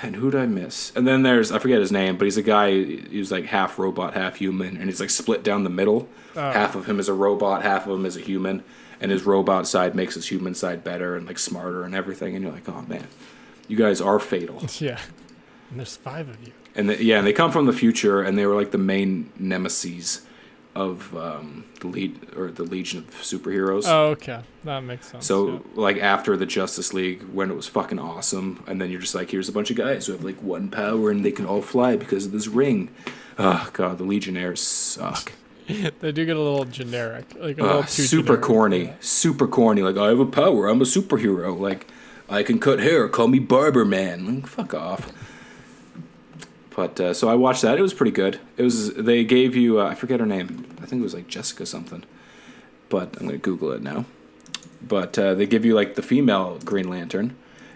And who'd I miss? And then there's, I forget his name, but he's a guy who's like half robot, half human, and he's like split down the middle. Oh. Half of him is a robot, half of him is a human, and his robot side makes his human side better and like smarter and everything. And you're like, oh man, you guys are fatal. Yeah. And there's 5 of you. And and they come from the future, and they were like the main nemesis of the Legion of Superheroes. Oh, okay. That makes sense. So, yeah. like, after the Justice League, when it was fucking awesome, and then you're just like, here's a bunch of guys who have, like, one power, and they can all fly because of this ring. Oh, God, the Legionnaires suck. They do get a little generic. Like a little too Super generic. corny. Super corny. Like, I have a power. I'm a superhero. Like, I can cut hair. Call me Barber Man. Like, fuck off. But, so I watched that. It was pretty good. They gave you, I forget her name. I think it was, like, Jessica something. But I'm going to Google it now. But they give you like the female Green Lantern,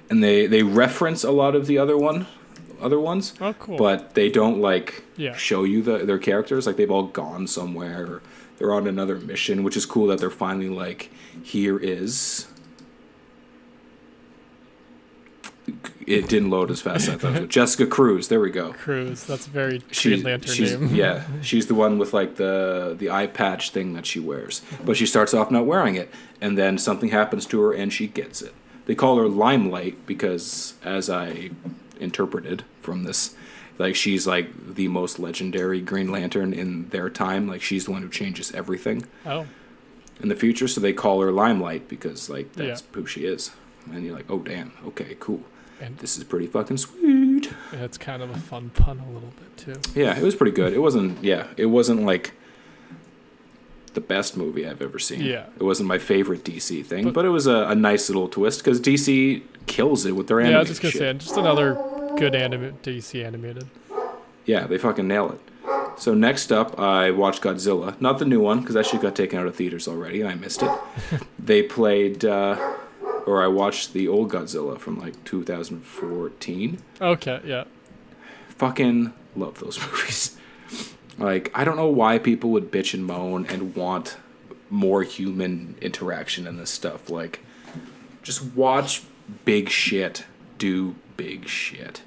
and they reference a lot of the other ones. Oh, cool. But they don't like Yeah. show you their characters. Like they've all gone somewhere, or they're on another mission, which is cool that they're finally like, here is. It didn't load as fast as I thought it would. Jessica Cruz. There we go. Cruz. That's a very Green Lantern she's, name. Yeah, she's the one with like the eye patch thing that she wears. But she starts off not wearing it, and then something happens to her, and she gets it. They call her Limelight because, as I interpreted from this, like she's like the most legendary Green Lantern in their time. Like she's the one who changes everything Oh. in the future. So they call her Limelight because like that's Yeah. who she is. And you're like, oh damn, okay, cool. And This is pretty fucking sweet. it's kind of a fun pun a little bit too. Yeah, it was pretty good. It wasn't like the best movie I've ever seen. Yeah. It wasn't my favorite DC thing, but it was a nice little twist because DC kills it with their animated Yeah, I was just gonna shit. say, just another good DC animated. Yeah, they fucking nail it. So next up, I watched Godzilla. Not the new one, because that shit got taken out of theaters already, and I missed it. They played, or I watched the old Godzilla from like 2014. Okay, yeah. Fucking love those movies. Like, I don't know why people would bitch and moan and want more human interaction in this stuff. Like, just watch big shit do big shit.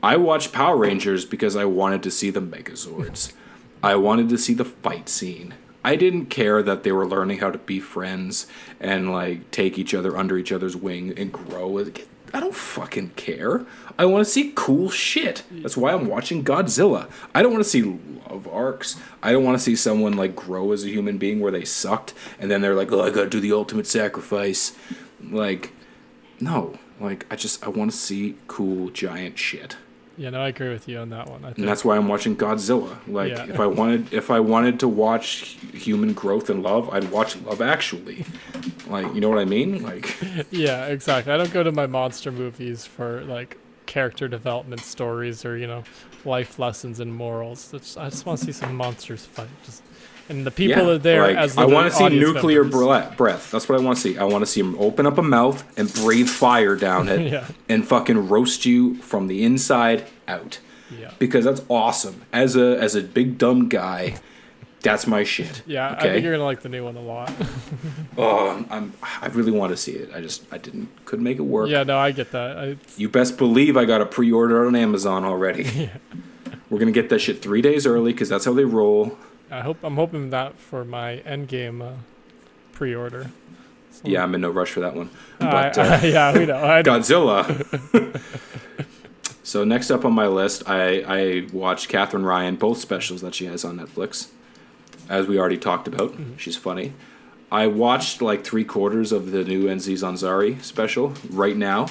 I watched Power Rangers because I wanted to see the Megazords. I wanted to see the fight scene. I didn't care that they were learning how to be friends and like take each other under each other's wing and grow. I don't fucking care. I want to see cool shit. That's why I'm watching Godzilla. I don't want to see love arcs. I don't want to see someone like grow as a human being where they sucked and then they're like, oh, I gotta do the ultimate sacrifice. Like, no. Like, I want to see cool giant shit. Yeah, no, I agree with you on that one. I think. And that's why I'm watching Godzilla. Like, Yeah. if I wanted to watch human growth and love, I'd watch Love Actually. Like, you know what I mean? Like, Yeah, exactly. I don't go to my monster movies for like character development stories or life lessons and morals. I just want to see some monsters fight. And the people are there like, as I want to see audience nuclear members. breath. That's what I want to see. I want to see him open up a mouth and breathe fire down it Yeah. and fucking roast you from the inside out. Yeah. Because that's awesome. As a big dumb guy, that's my shit. Yeah, okay? I think you're gonna like the new one a lot. Oh, I really want to see it. Couldn't make it work. Yeah, no, I get that. You best believe I got a pre-order on Amazon already. Yeah. We're gonna get that shit 3 days early because that's how they roll. I'm hoping that for my Endgame pre-order. So, Yeah, I'm in no rush for that one. yeah, we know. I know. Godzilla. So next up on my list, I watched Catherine Ryan, both specials that she has on Netflix, as we already talked about. Mm-hmm. She's funny. I watched like 3/4 of the new Aziz Ansari special right now.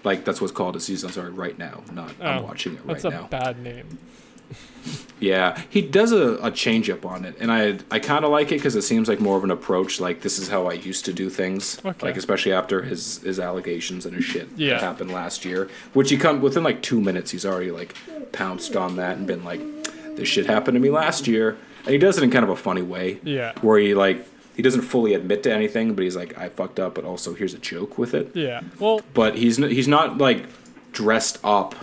Like, that's what's called Aziz Ansari right now. Not I'm watching it right That's now. a bad name. Yeah, he does a change up on it, and I kind of like it because it seems like more of an approach. Like, this is how I used to do things. Okay. Like, especially after his allegations and his shit Yeah. that happened last year, which he come within like 2 minutes. He's already like pounced on that and been like, "This shit happened to me last year," and he does it in kind of a funny way. Yeah. Where he doesn't fully admit to anything, but he's like, "I fucked up," but also here's a joke with it. Yeah. Well, But he's not like dressed up.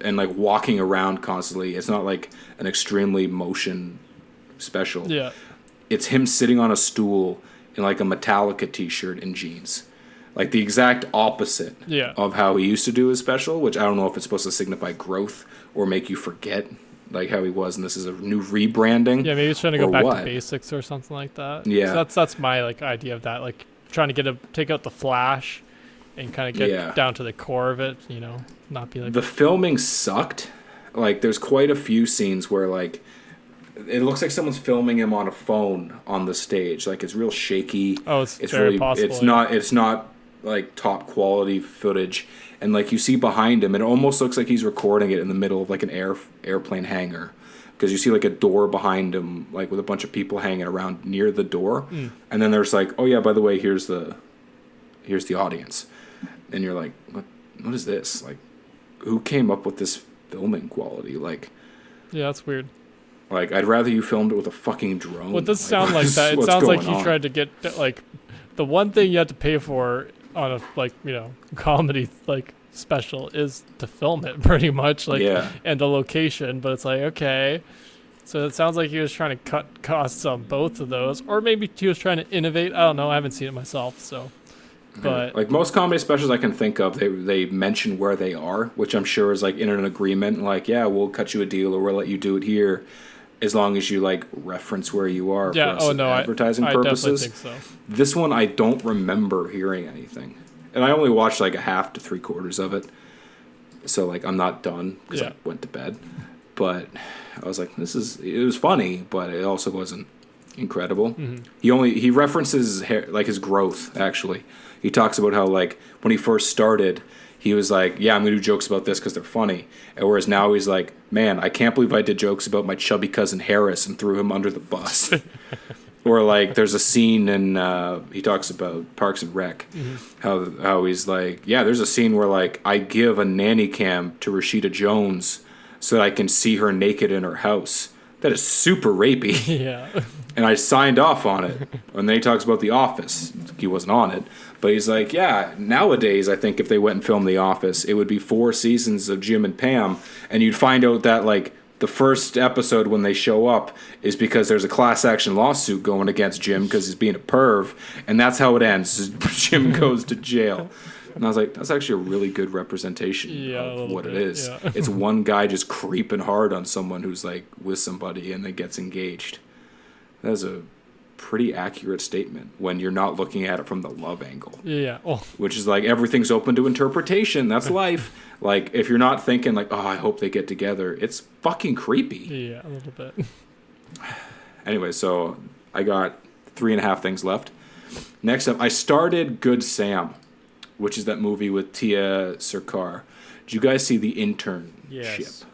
And like walking around constantly. It's not like an extremely motion special. yeah. It's him sitting on a stool in like a Metallica t-shirt and jeans. Like the exact opposite Yeah. of how he used to do his special, which I don't know if it's supposed to signify growth or make you forget like how he was, and this is a new rebranding. Yeah, maybe he's trying to go or back what? to basics or something like that. Yeah. So that's my like idea of that, like trying to take out the flash and kind of get Yeah. down to the core of it, not be like The filming sucked. Like, there's quite a few scenes where, like, it looks like someone's filming him on a phone on the stage. Like, it's real shaky. Oh, it's very possible, It's not like top quality footage. And like you see behind him, it almost looks like he's recording it in the middle of like an airplane hangar, because you see like a door behind him, like with a bunch of people hanging around near the door. And then there's like, oh yeah, by the way, here's the audience. And you're like, what is this? Like, who came up with this filming quality? Like, Yeah, that's weird. like i'd rather you filmed it with a fucking drone. Well, it does sound like that. It what's sounds like going he on? tried to get like the one thing you have to pay for on a comedy like special is to film it pretty much, like, Yeah. and the location. But it's like, okay, so it sounds like he was trying to cut costs on both of those, or maybe he was trying to innovate. I don't know. I haven't seen it myself, so. But like most comedy specials I can think of, they mention where they are, which I'm sure is like in an agreement. Like, yeah, we'll cut you a deal or we'll let you do it here, as long as you like reference where you are yeah, for us advertising I purposes. definitely think so. This one I don't remember hearing anything, and I only watched like a half to 3/4 of it, so like I'm not done because Yeah. I went to bed. But I was like, it was funny, but it also wasn't incredible. He references his growth. Actually, he talks about how like when he first started, he was like, yeah, I'm gonna do jokes about this because they're funny, and whereas now he's like, man, I can't believe I did jokes about my chubby cousin Harris and threw him under the bus. Or like there's a scene in he talks about Parks and Rec, how he's like, yeah, there's a scene where like I give a nanny cam to Rashida Jones so that I can see her naked in her house. That is super rapey. Yeah. And I signed off on it. And then he talks about The Office. He wasn't on it. But he's like, yeah, nowadays, I think if they went and filmed The Office, it would be 4 seasons of Jim and Pam. And you'd find out that, like, the first episode when they show up is because there's a class action lawsuit going against Jim because he's being a perv. And that's how it ends. Jim goes to jail. And I was like, that's actually a really good representation Yeah, a of little what bit, it is. yeah. It's one guy just creeping hard on someone who's, like, with somebody and then gets engaged. That's a pretty accurate statement when you're not looking at it from the love angle. Yeah. Oh. Which is like everything's open to interpretation. That's life. Like if you're not thinking like, oh, I hope they get together, it's fucking creepy. Yeah, a little bit. Anyway, so I got 3.5 things left. Next up, I started Good Sam, which is that movie with Tia Sarkar. Did you guys see The Internship? Yes.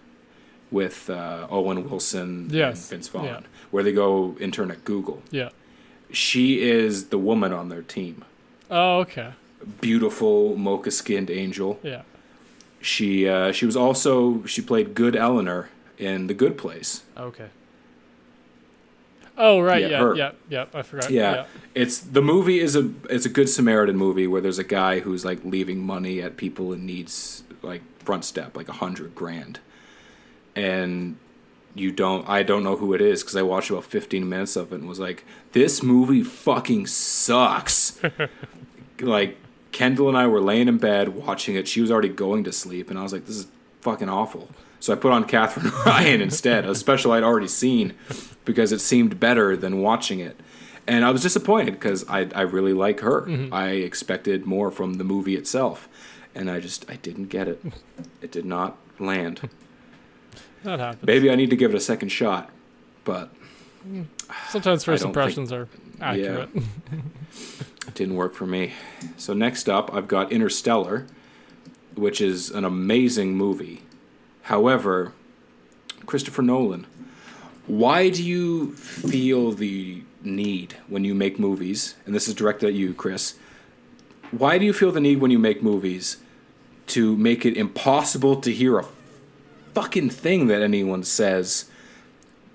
With Owen Wilson Yes. and Vince Vaughn, Yeah. where they go intern at Google. Yeah. She is the woman on their team. Oh, okay. Beautiful, mocha-skinned angel. Yeah. She played Good Eleanor in The Good Place. Okay. Oh, right. Yeah, Yeah. her. Yeah. I forgot. Yeah. It's the movie is a Good Samaritan movie where there's a guy who's like leaving money at people and needs like front step, like $100,000. And I don't know who it is because I watched about 15 minutes of it and was like, this movie fucking sucks. Like, Kendall and I were laying in bed watching it. She was already going to sleep, and I was like, this is fucking awful. So I put on Catherine Ryan instead, a special I'd already seen, because it seemed better than watching it. And I was disappointed because I really like her. Mm-hmm. I expected more from the movie itself, and I didn't get it. It did not land. That happens. Maybe I need to give it a second shot, but sometimes first impressions are accurate. Yeah, it didn't work for me. So next up, I've got Interstellar, which is an amazing movie. However, Christopher Nolan, why do you feel the need when you make movies, and this is directed at you, Chris, why do you feel the need when you make movies to make it impossible to hear a fucking thing that anyone says,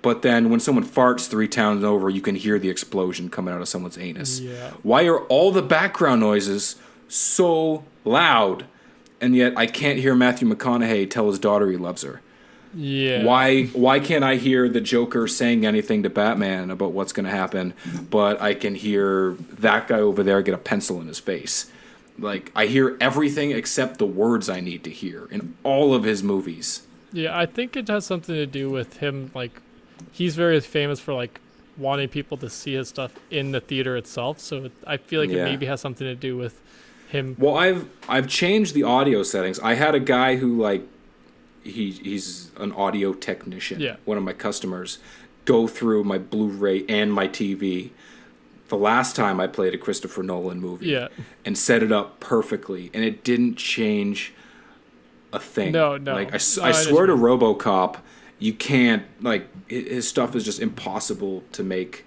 but then when someone farts 3 towns over, you can hear the explosion coming out of someone's anus? Yeah. Why are all the background noises so loud, and yet I can't hear Matthew McConaughey tell his daughter he loves her? Yeah. Why can't I hear the Joker saying anything to Batman about what's going to happen, but I can hear that guy over there get a pencil in his face? Like, I hear everything except the words I need to hear in all of his movies. Yeah, I think it has something to do with him, like, he's very famous for, like, wanting people to see his stuff in the theater itself, so I feel like it maybe has something to do with him. Well, I've changed the audio settings. I had a guy who, like, he's an audio technician, one of my customers, go through my Blu-ray and my TV the last time I played a Christopher Nolan movie and set it up perfectly, and it didn't change a thing. No. Like, I swear to RoboCop, you can't, like, his stuff is just impossible to make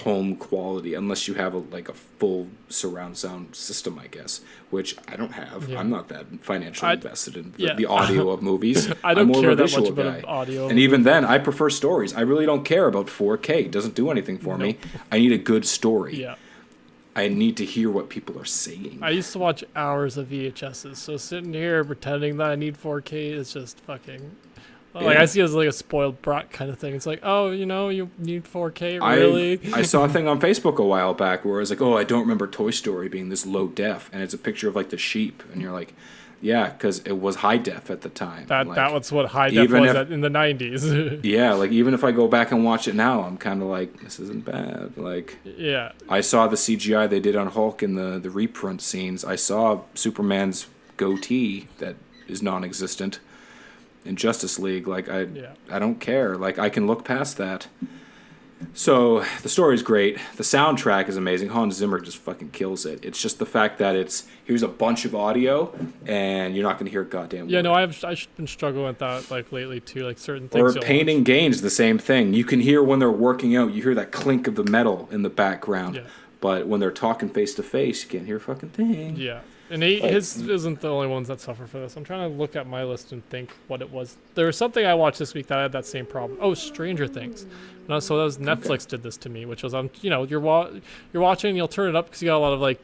home quality unless you have a full surround sound system, I guess, which I don't have. I'm not that financially invested in the audio of movies. I don't care that visual much about audio. And even then, I prefer stories. I really don't care about 4K. It doesn't do anything for me. I need a good story. Yeah. I need to hear what people are saying. I used to watch hours of VHSs, so sitting here pretending that I need 4K is just fucking... Like, I see it as like a spoiled brat kind of thing. It's like, oh, you need 4K, really? I saw a thing on Facebook a while back where it was like, oh, I don't remember Toy Story being this low def, and it's a picture of like the sheep, and you're like, yeah, because it was high def at the time. That like, was what high def was in the 90s. Yeah, like even if I go back and watch it now, I'm kind of like, this isn't bad. Like, yeah, I saw the CGI they did on Hulk in the reprint scenes. I saw Superman's goatee that is non-existent in Justice League. Like, I don't care. Like, I can look past that. So the story's great. The soundtrack is amazing. Hans Zimmer just fucking kills it. It's just the fact that here's a bunch of audio and you're not going to hear a goddamn word. No, I've been struggling with that like lately too. Like certain things. Or Painting Gains, the same thing. You can hear when they're working out. You hear that clink of the metal in the background. Yeah. But when they're talking face to face, you can't hear a fucking thing. Yeah. And his isn't the only ones that suffer for this. I'm trying to look at my list and think what it was. There was something I watched this week that had that same problem. Oh, Stranger Things. No, so that was Netflix did this to me, which was you're watching and you'll turn it up because you got a lot of like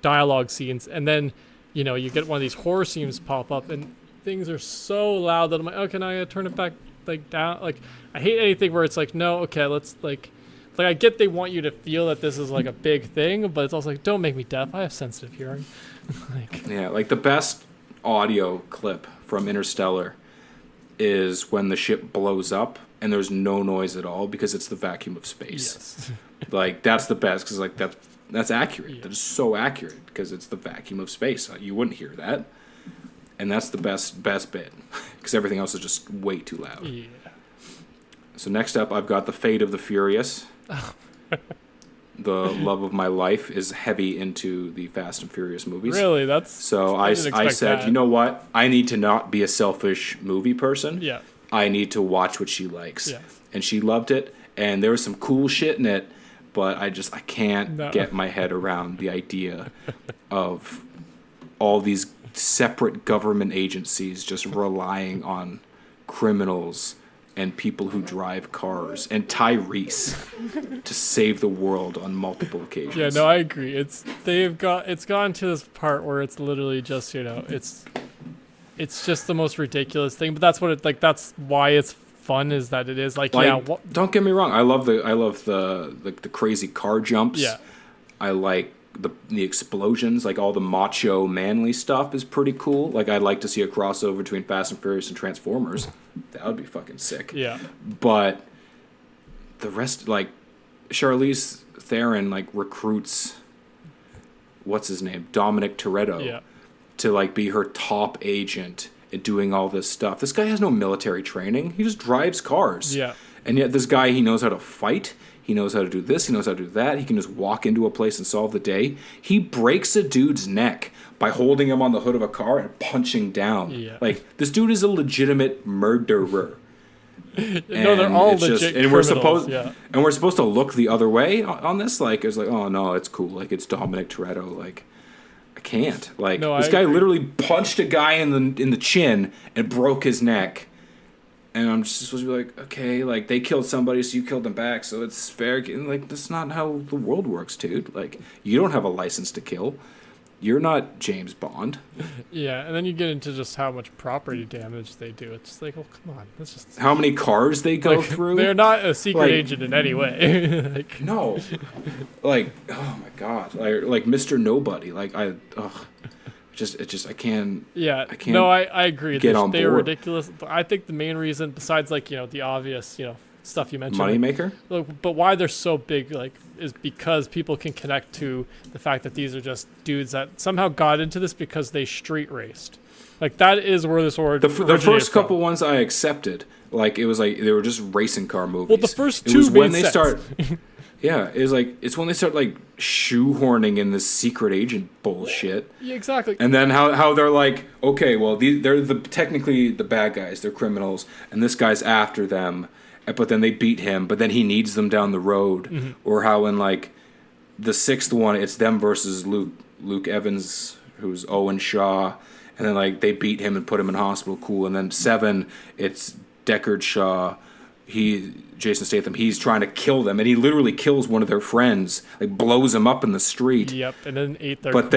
dialogue scenes, and then you get one of these horror scenes pop up and things are so loud that I'm like, okay, now I gotta turn it back like down. Like, I hate anything where it's like, no, okay, let's like I get they want you to feel that this is like a big thing, but it's also like, don't make me deaf. I have sensitive hearing. Like the best audio clip from Interstellar is when the ship blows up and there's no noise at all because it's the vacuum of space. Yes. Like, that's the best because, like, that's accurate. Yeah. That is so accurate because it's the vacuum of space. You wouldn't hear that. And that's the best bit because everything else is just way too loud. Yeah. So next up, I've got The Fate of the Furious. The love of my life is heavy into the Fast and Furious movies. Really? That's So I I didn't expect said, that. you know what? I need to not be a selfish movie person. Yeah. I need to watch what she likes. Yes. And she loved it, and there was some cool shit in it, but I can't get my head around the idea of all these separate government agencies just relying on criminals and people who drive cars and Tyrese to save the world on multiple occasions. Yeah, no, I agree. It's gotten to this part where it's literally just, it's just the most ridiculous thing. But that's what that's why it's fun, is that it is don't get me wrong. I love the crazy car jumps. Yeah. I like the explosions, like all the macho manly stuff is pretty cool. Like, I'd like to see a crossover between Fast and Furious and Transformers. That would be fucking sick. Yeah. But the rest, like, Charlize Theron, like, recruits, what's his name? Dominic Toretto. Yeah. To, like, be her top agent and doing all this stuff. This guy has no military training. He just drives cars. Yeah. And yet this guy, he knows how to fight. He knows how to do this. He knows how to do that. He can just walk into a place and solve the day. He breaks a dude's neck by holding him on the hood of a car and punching down. Yeah. Like, this dude is a legitimate murderer. No, they're all it's legit and criminals. we're supposed to look the other way on this. Like, it's like, oh no, it's cool. Like, it's Dominic Toretto. Like, I can't. Like, No, this I guy agree. literally punched a guy in the chin and broke his neck. And I'm just supposed to be like, okay, like, they killed somebody, so you killed them back, so it's fair. And, like, that's not how the world works, dude. Like, you don't have a license to kill. You're not James Bond. Yeah, and then you get into just how much property damage they do. It's just like, oh, come on. That's just... How many cars they go through. They're not a secret Like- agent in any way. Like, No. Like, oh my God. Like Mr. Nobody. Like, I can't. yeah, I can't no, I agree. get on They are board. ridiculous. But I think the main reason, besides, like, the obvious, stuff you mentioned. Moneymaker? But why they're so big, like, is because people can connect to the fact that these are just dudes that somehow got into this because they street raced. Like, that is where this word The originated first from. couple ones I accepted. Like, it was like they were just racing car movies. Well, the first It two was when made they sense. start. Yeah, it's when they start, like, shoehorning in this secret agent bullshit. Yeah, exactly. And then how they're like, okay, well, they're technically the bad guys, they're criminals, and this guy's after them, but then they beat him, but then he needs them down the road. Mm-hmm. Or how in, like, the sixth one, it's them versus Luke Evans, who's Owen Shaw, and then, like, they beat him and put him in hospital, cool. And then 7, it's Deckard Shaw, Jason Statham, he's trying to kill them, and he literally kills one of their friends, like, blows him up in the street. Yep, and then 8 they're But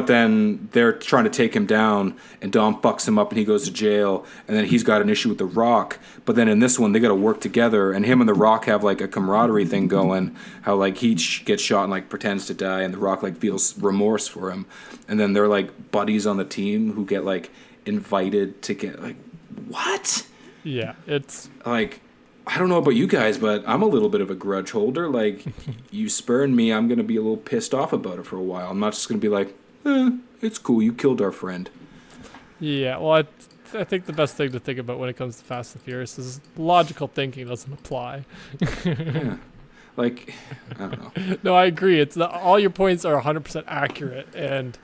then they're trying to take him down, and Dom fucks him up, and he goes to jail. And then he's got an issue with The Rock. But then in this one, they got to work together, and him and The Rock have, like, a camaraderie thing going. How, like, he gets shot and, like, pretends to die, and The Rock, like, feels remorse for him. And then they're, like, buddies on the team who get, like, invited to get, like, what? Yeah, it's... Like, I don't know about you guys, but I'm a little bit of a grudge holder. Like, you spurn me, I'm going to be a little pissed off about it for a while. I'm not just going to be like, it's cool, you killed our friend. Yeah, well, I think the best thing to think about when it comes to Fast and Furious is logical thinking doesn't apply. Yeah. Like, I don't know. No, I agree. All your points are 100% accurate, and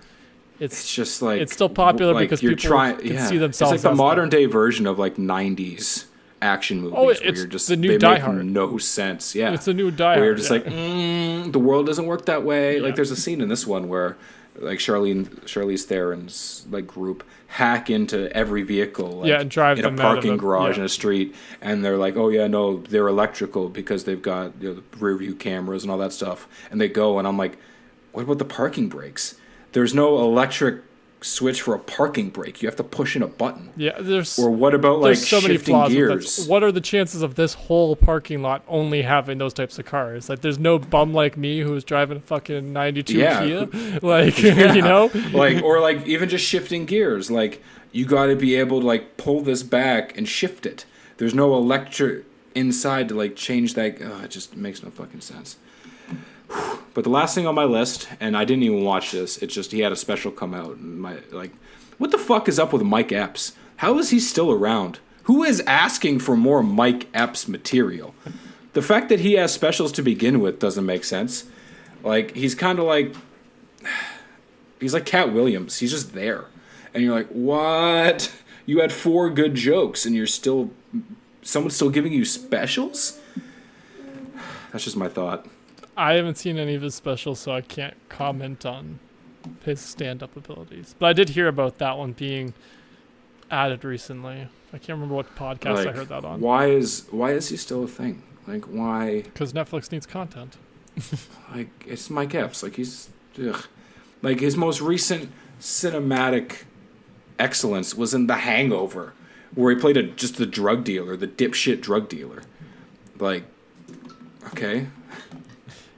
It's just like... it's still popular like, because you're people can see themselves. It's like the as modern day version of, like, 90s action movies. Oh, where it's you're just, the new they Die make Hard. no sense. Yeah. It's a new Die Where you're Hard, just yeah. like, the world doesn't work that way. Yeah. Like, there's a scene in this one where, like, Charlize Theron's, like, group hack into every vehicle, like, Yeah, and drive in a them out of parking the- garage yeah. in a street, and they're like, oh yeah, no, they're electrical because they've got, the rear view cameras and all that stuff. And they go, and I'm like, what about the parking brakes? There's no electric switch for a parking brake. You have to push in a button. Yeah, there's... Or what about, like, There's so many shifting flaws with gears? that. What are the chances of this whole parking lot only having those types of cars? Like, there's no bum like me who's driving a fucking 92 Yeah. Kia. Like, Yeah. you know? Like, or, like, even just shifting gears. Like, you got to be able to, like, pull this back and shift it. There's no inside to like change that. It just makes no fucking sense. But the last thing on my list, and I didn't even watch this, it's just he had a special come out, and what the fuck is up with Mike Epps? How is he still around? Who is asking for more Mike Epps material? The fact that he has specials to begin with doesn't make sense. Like, he's kind of like... He's like Cat Williams. He's just there. And you're like, what? You had 4 good jokes, and you're still... Someone's still giving you specials? That's just my thought. I haven't seen any of his specials, so I can't comment on his stand-up abilities. But I did hear about that one being added recently. I can't remember what podcast I heard that on. Why is he still a thing? Like, why? Because Netflix needs content. Like, it's Mike Epps. Like, he's... Ugh. Like, his most recent cinematic excellence was in The Hangover, where he played just the drug dealer, the dipshit drug dealer. Like, okay.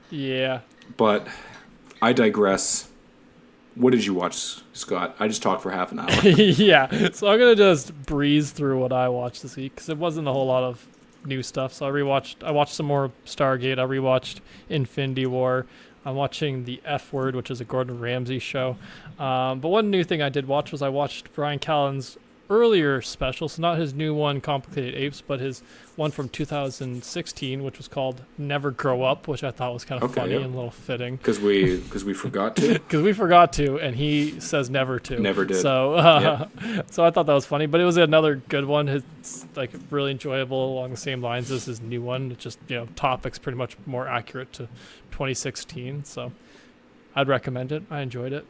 Yeah. But I digress. What did you watch, Scott? I just talked for half an hour. Yeah. So I'm going to just breeze through what I watched this week, because it wasn't a whole lot of new stuff. So I watched some more Stargate. I rewatched Infinity War. I'm watching The F Word, which is a Gordon Ramsay show. But one new thing I did watch was I watched Brian Callen's earlier special, so not his new one, Complicated Apes, but his one from 2016, which was called Never Grow Up, which I thought was kind of funny and a little fitting. Because we forgot to? Because we forgot to, and he says never to. Never did. So, so I thought that was funny, but it was another good one. It's like really enjoyable along the same lines as his new one. It's just, topics pretty much more accurate to 2016. So I'd recommend it. I enjoyed it.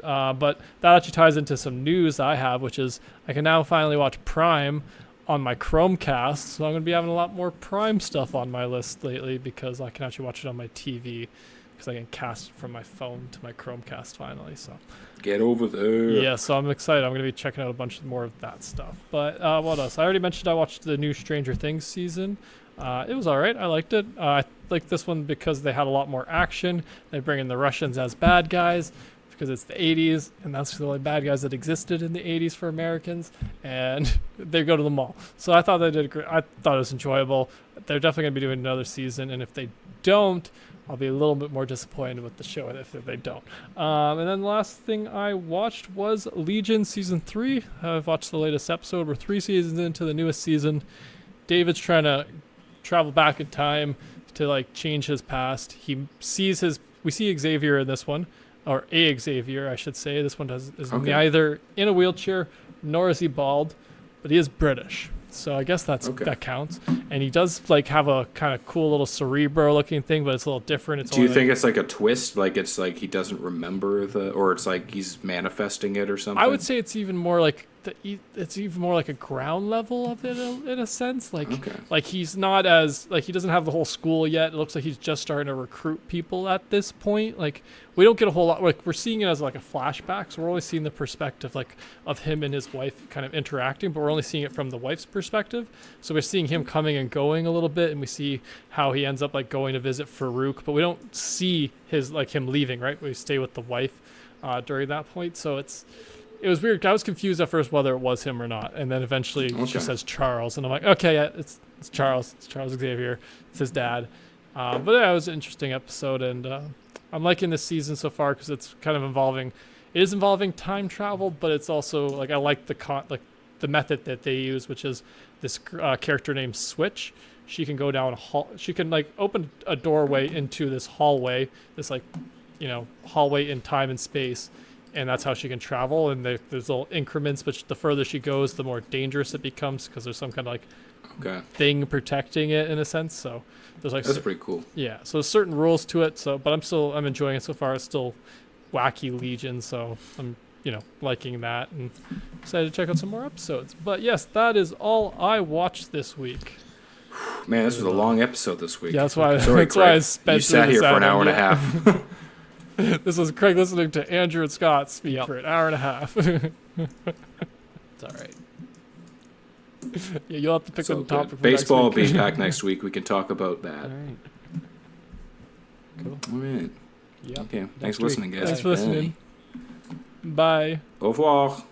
But that actually ties into some news I have, which is I can now finally watch Prime on my Chromecast. So I'm going to be having a lot more Prime stuff on my list lately, because I can actually watch it on my TV, because I can cast it from my phone to my Chromecast finally. So get over there. Yeah, so I'm excited. I'm going to be checking out a bunch more of that stuff. But what else? I already mentioned I watched the new Stranger Things season. It was all right. I liked it. I liked this one because they had a lot more action. They bring in the Russians as bad guys, because it's the 80s, and that's the only bad guys that existed in the 80s for Americans, and they go to the mall. So I thought they did great. I thought it was enjoyable. They're definitely going to be doing another season, and if they don't, I'll be a little bit more disappointed with the show if they don't. And then the last thing I watched was Legion Season 3. I've watched the latest episode. We're 3 seasons into the newest season. David's trying to travel back in time to change his past. We see Xavier in this one. Or Xavier, I should say. This one is neither in a wheelchair nor is he bald, but he is British. So I guess that counts. And he does have a kind of cool little Cerebro-looking thing, but it's a little different. Do you think it's like a twist? Like it's like he doesn't remember or it's like he's manifesting it or something? I would say it's even more like a ground level of it in a sense. Like he's not as he doesn't have the whole school yet. It looks like he's just starting to recruit people at this point. Like we don't get a whole lot. Like we're seeing it as like a flashback, so we're only seeing the perspective of him and his wife kind of interacting, but we're only seeing it from the wife's perspective. So we're seeing him coming and going a little bit, and we see how he ends up going to visit Farouk, but we don't see his him leaving. Right, we stay with the wife during that point. So it was weird. I was confused at first whether it was him or not, and then eventually she says Charles, and I'm like, okay, yeah, it's Charles. It's Charles Xavier. It's his dad. But yeah, it was an interesting episode, and I'm liking this season so far because it's kind of involving. It is involving time travel, but it's also I like the method that they use, which is this character named Switch. She can go down a hall. She can open a doorway into this hallway. This hallway in time and space. And that's how she can travel. And there's little increments, but the further she goes, the more dangerous it becomes because there's some kind of thing protecting it in a sense. So there's that's pretty cool. Yeah. So there's certain rules to it. So, but I'm enjoying it so far. It's still wacky Legion, so I'm liking that and excited to check out some more episodes. But yes, that is all I watched this week. Man, this was a long episode this week. Yeah, that's why. Sorry, that's why I spent. You sat here for an hour and a half. This was Craig listening to Andrew and Scott speak for an hour and a half. It's all right. Yeah, you'll have to pick up the topic. Baseball will be back next week. We can talk about that. All right. Cool. All right. Yeah. Okay. Thanks for listening, guys. Thanks for listening. Bye. Au revoir.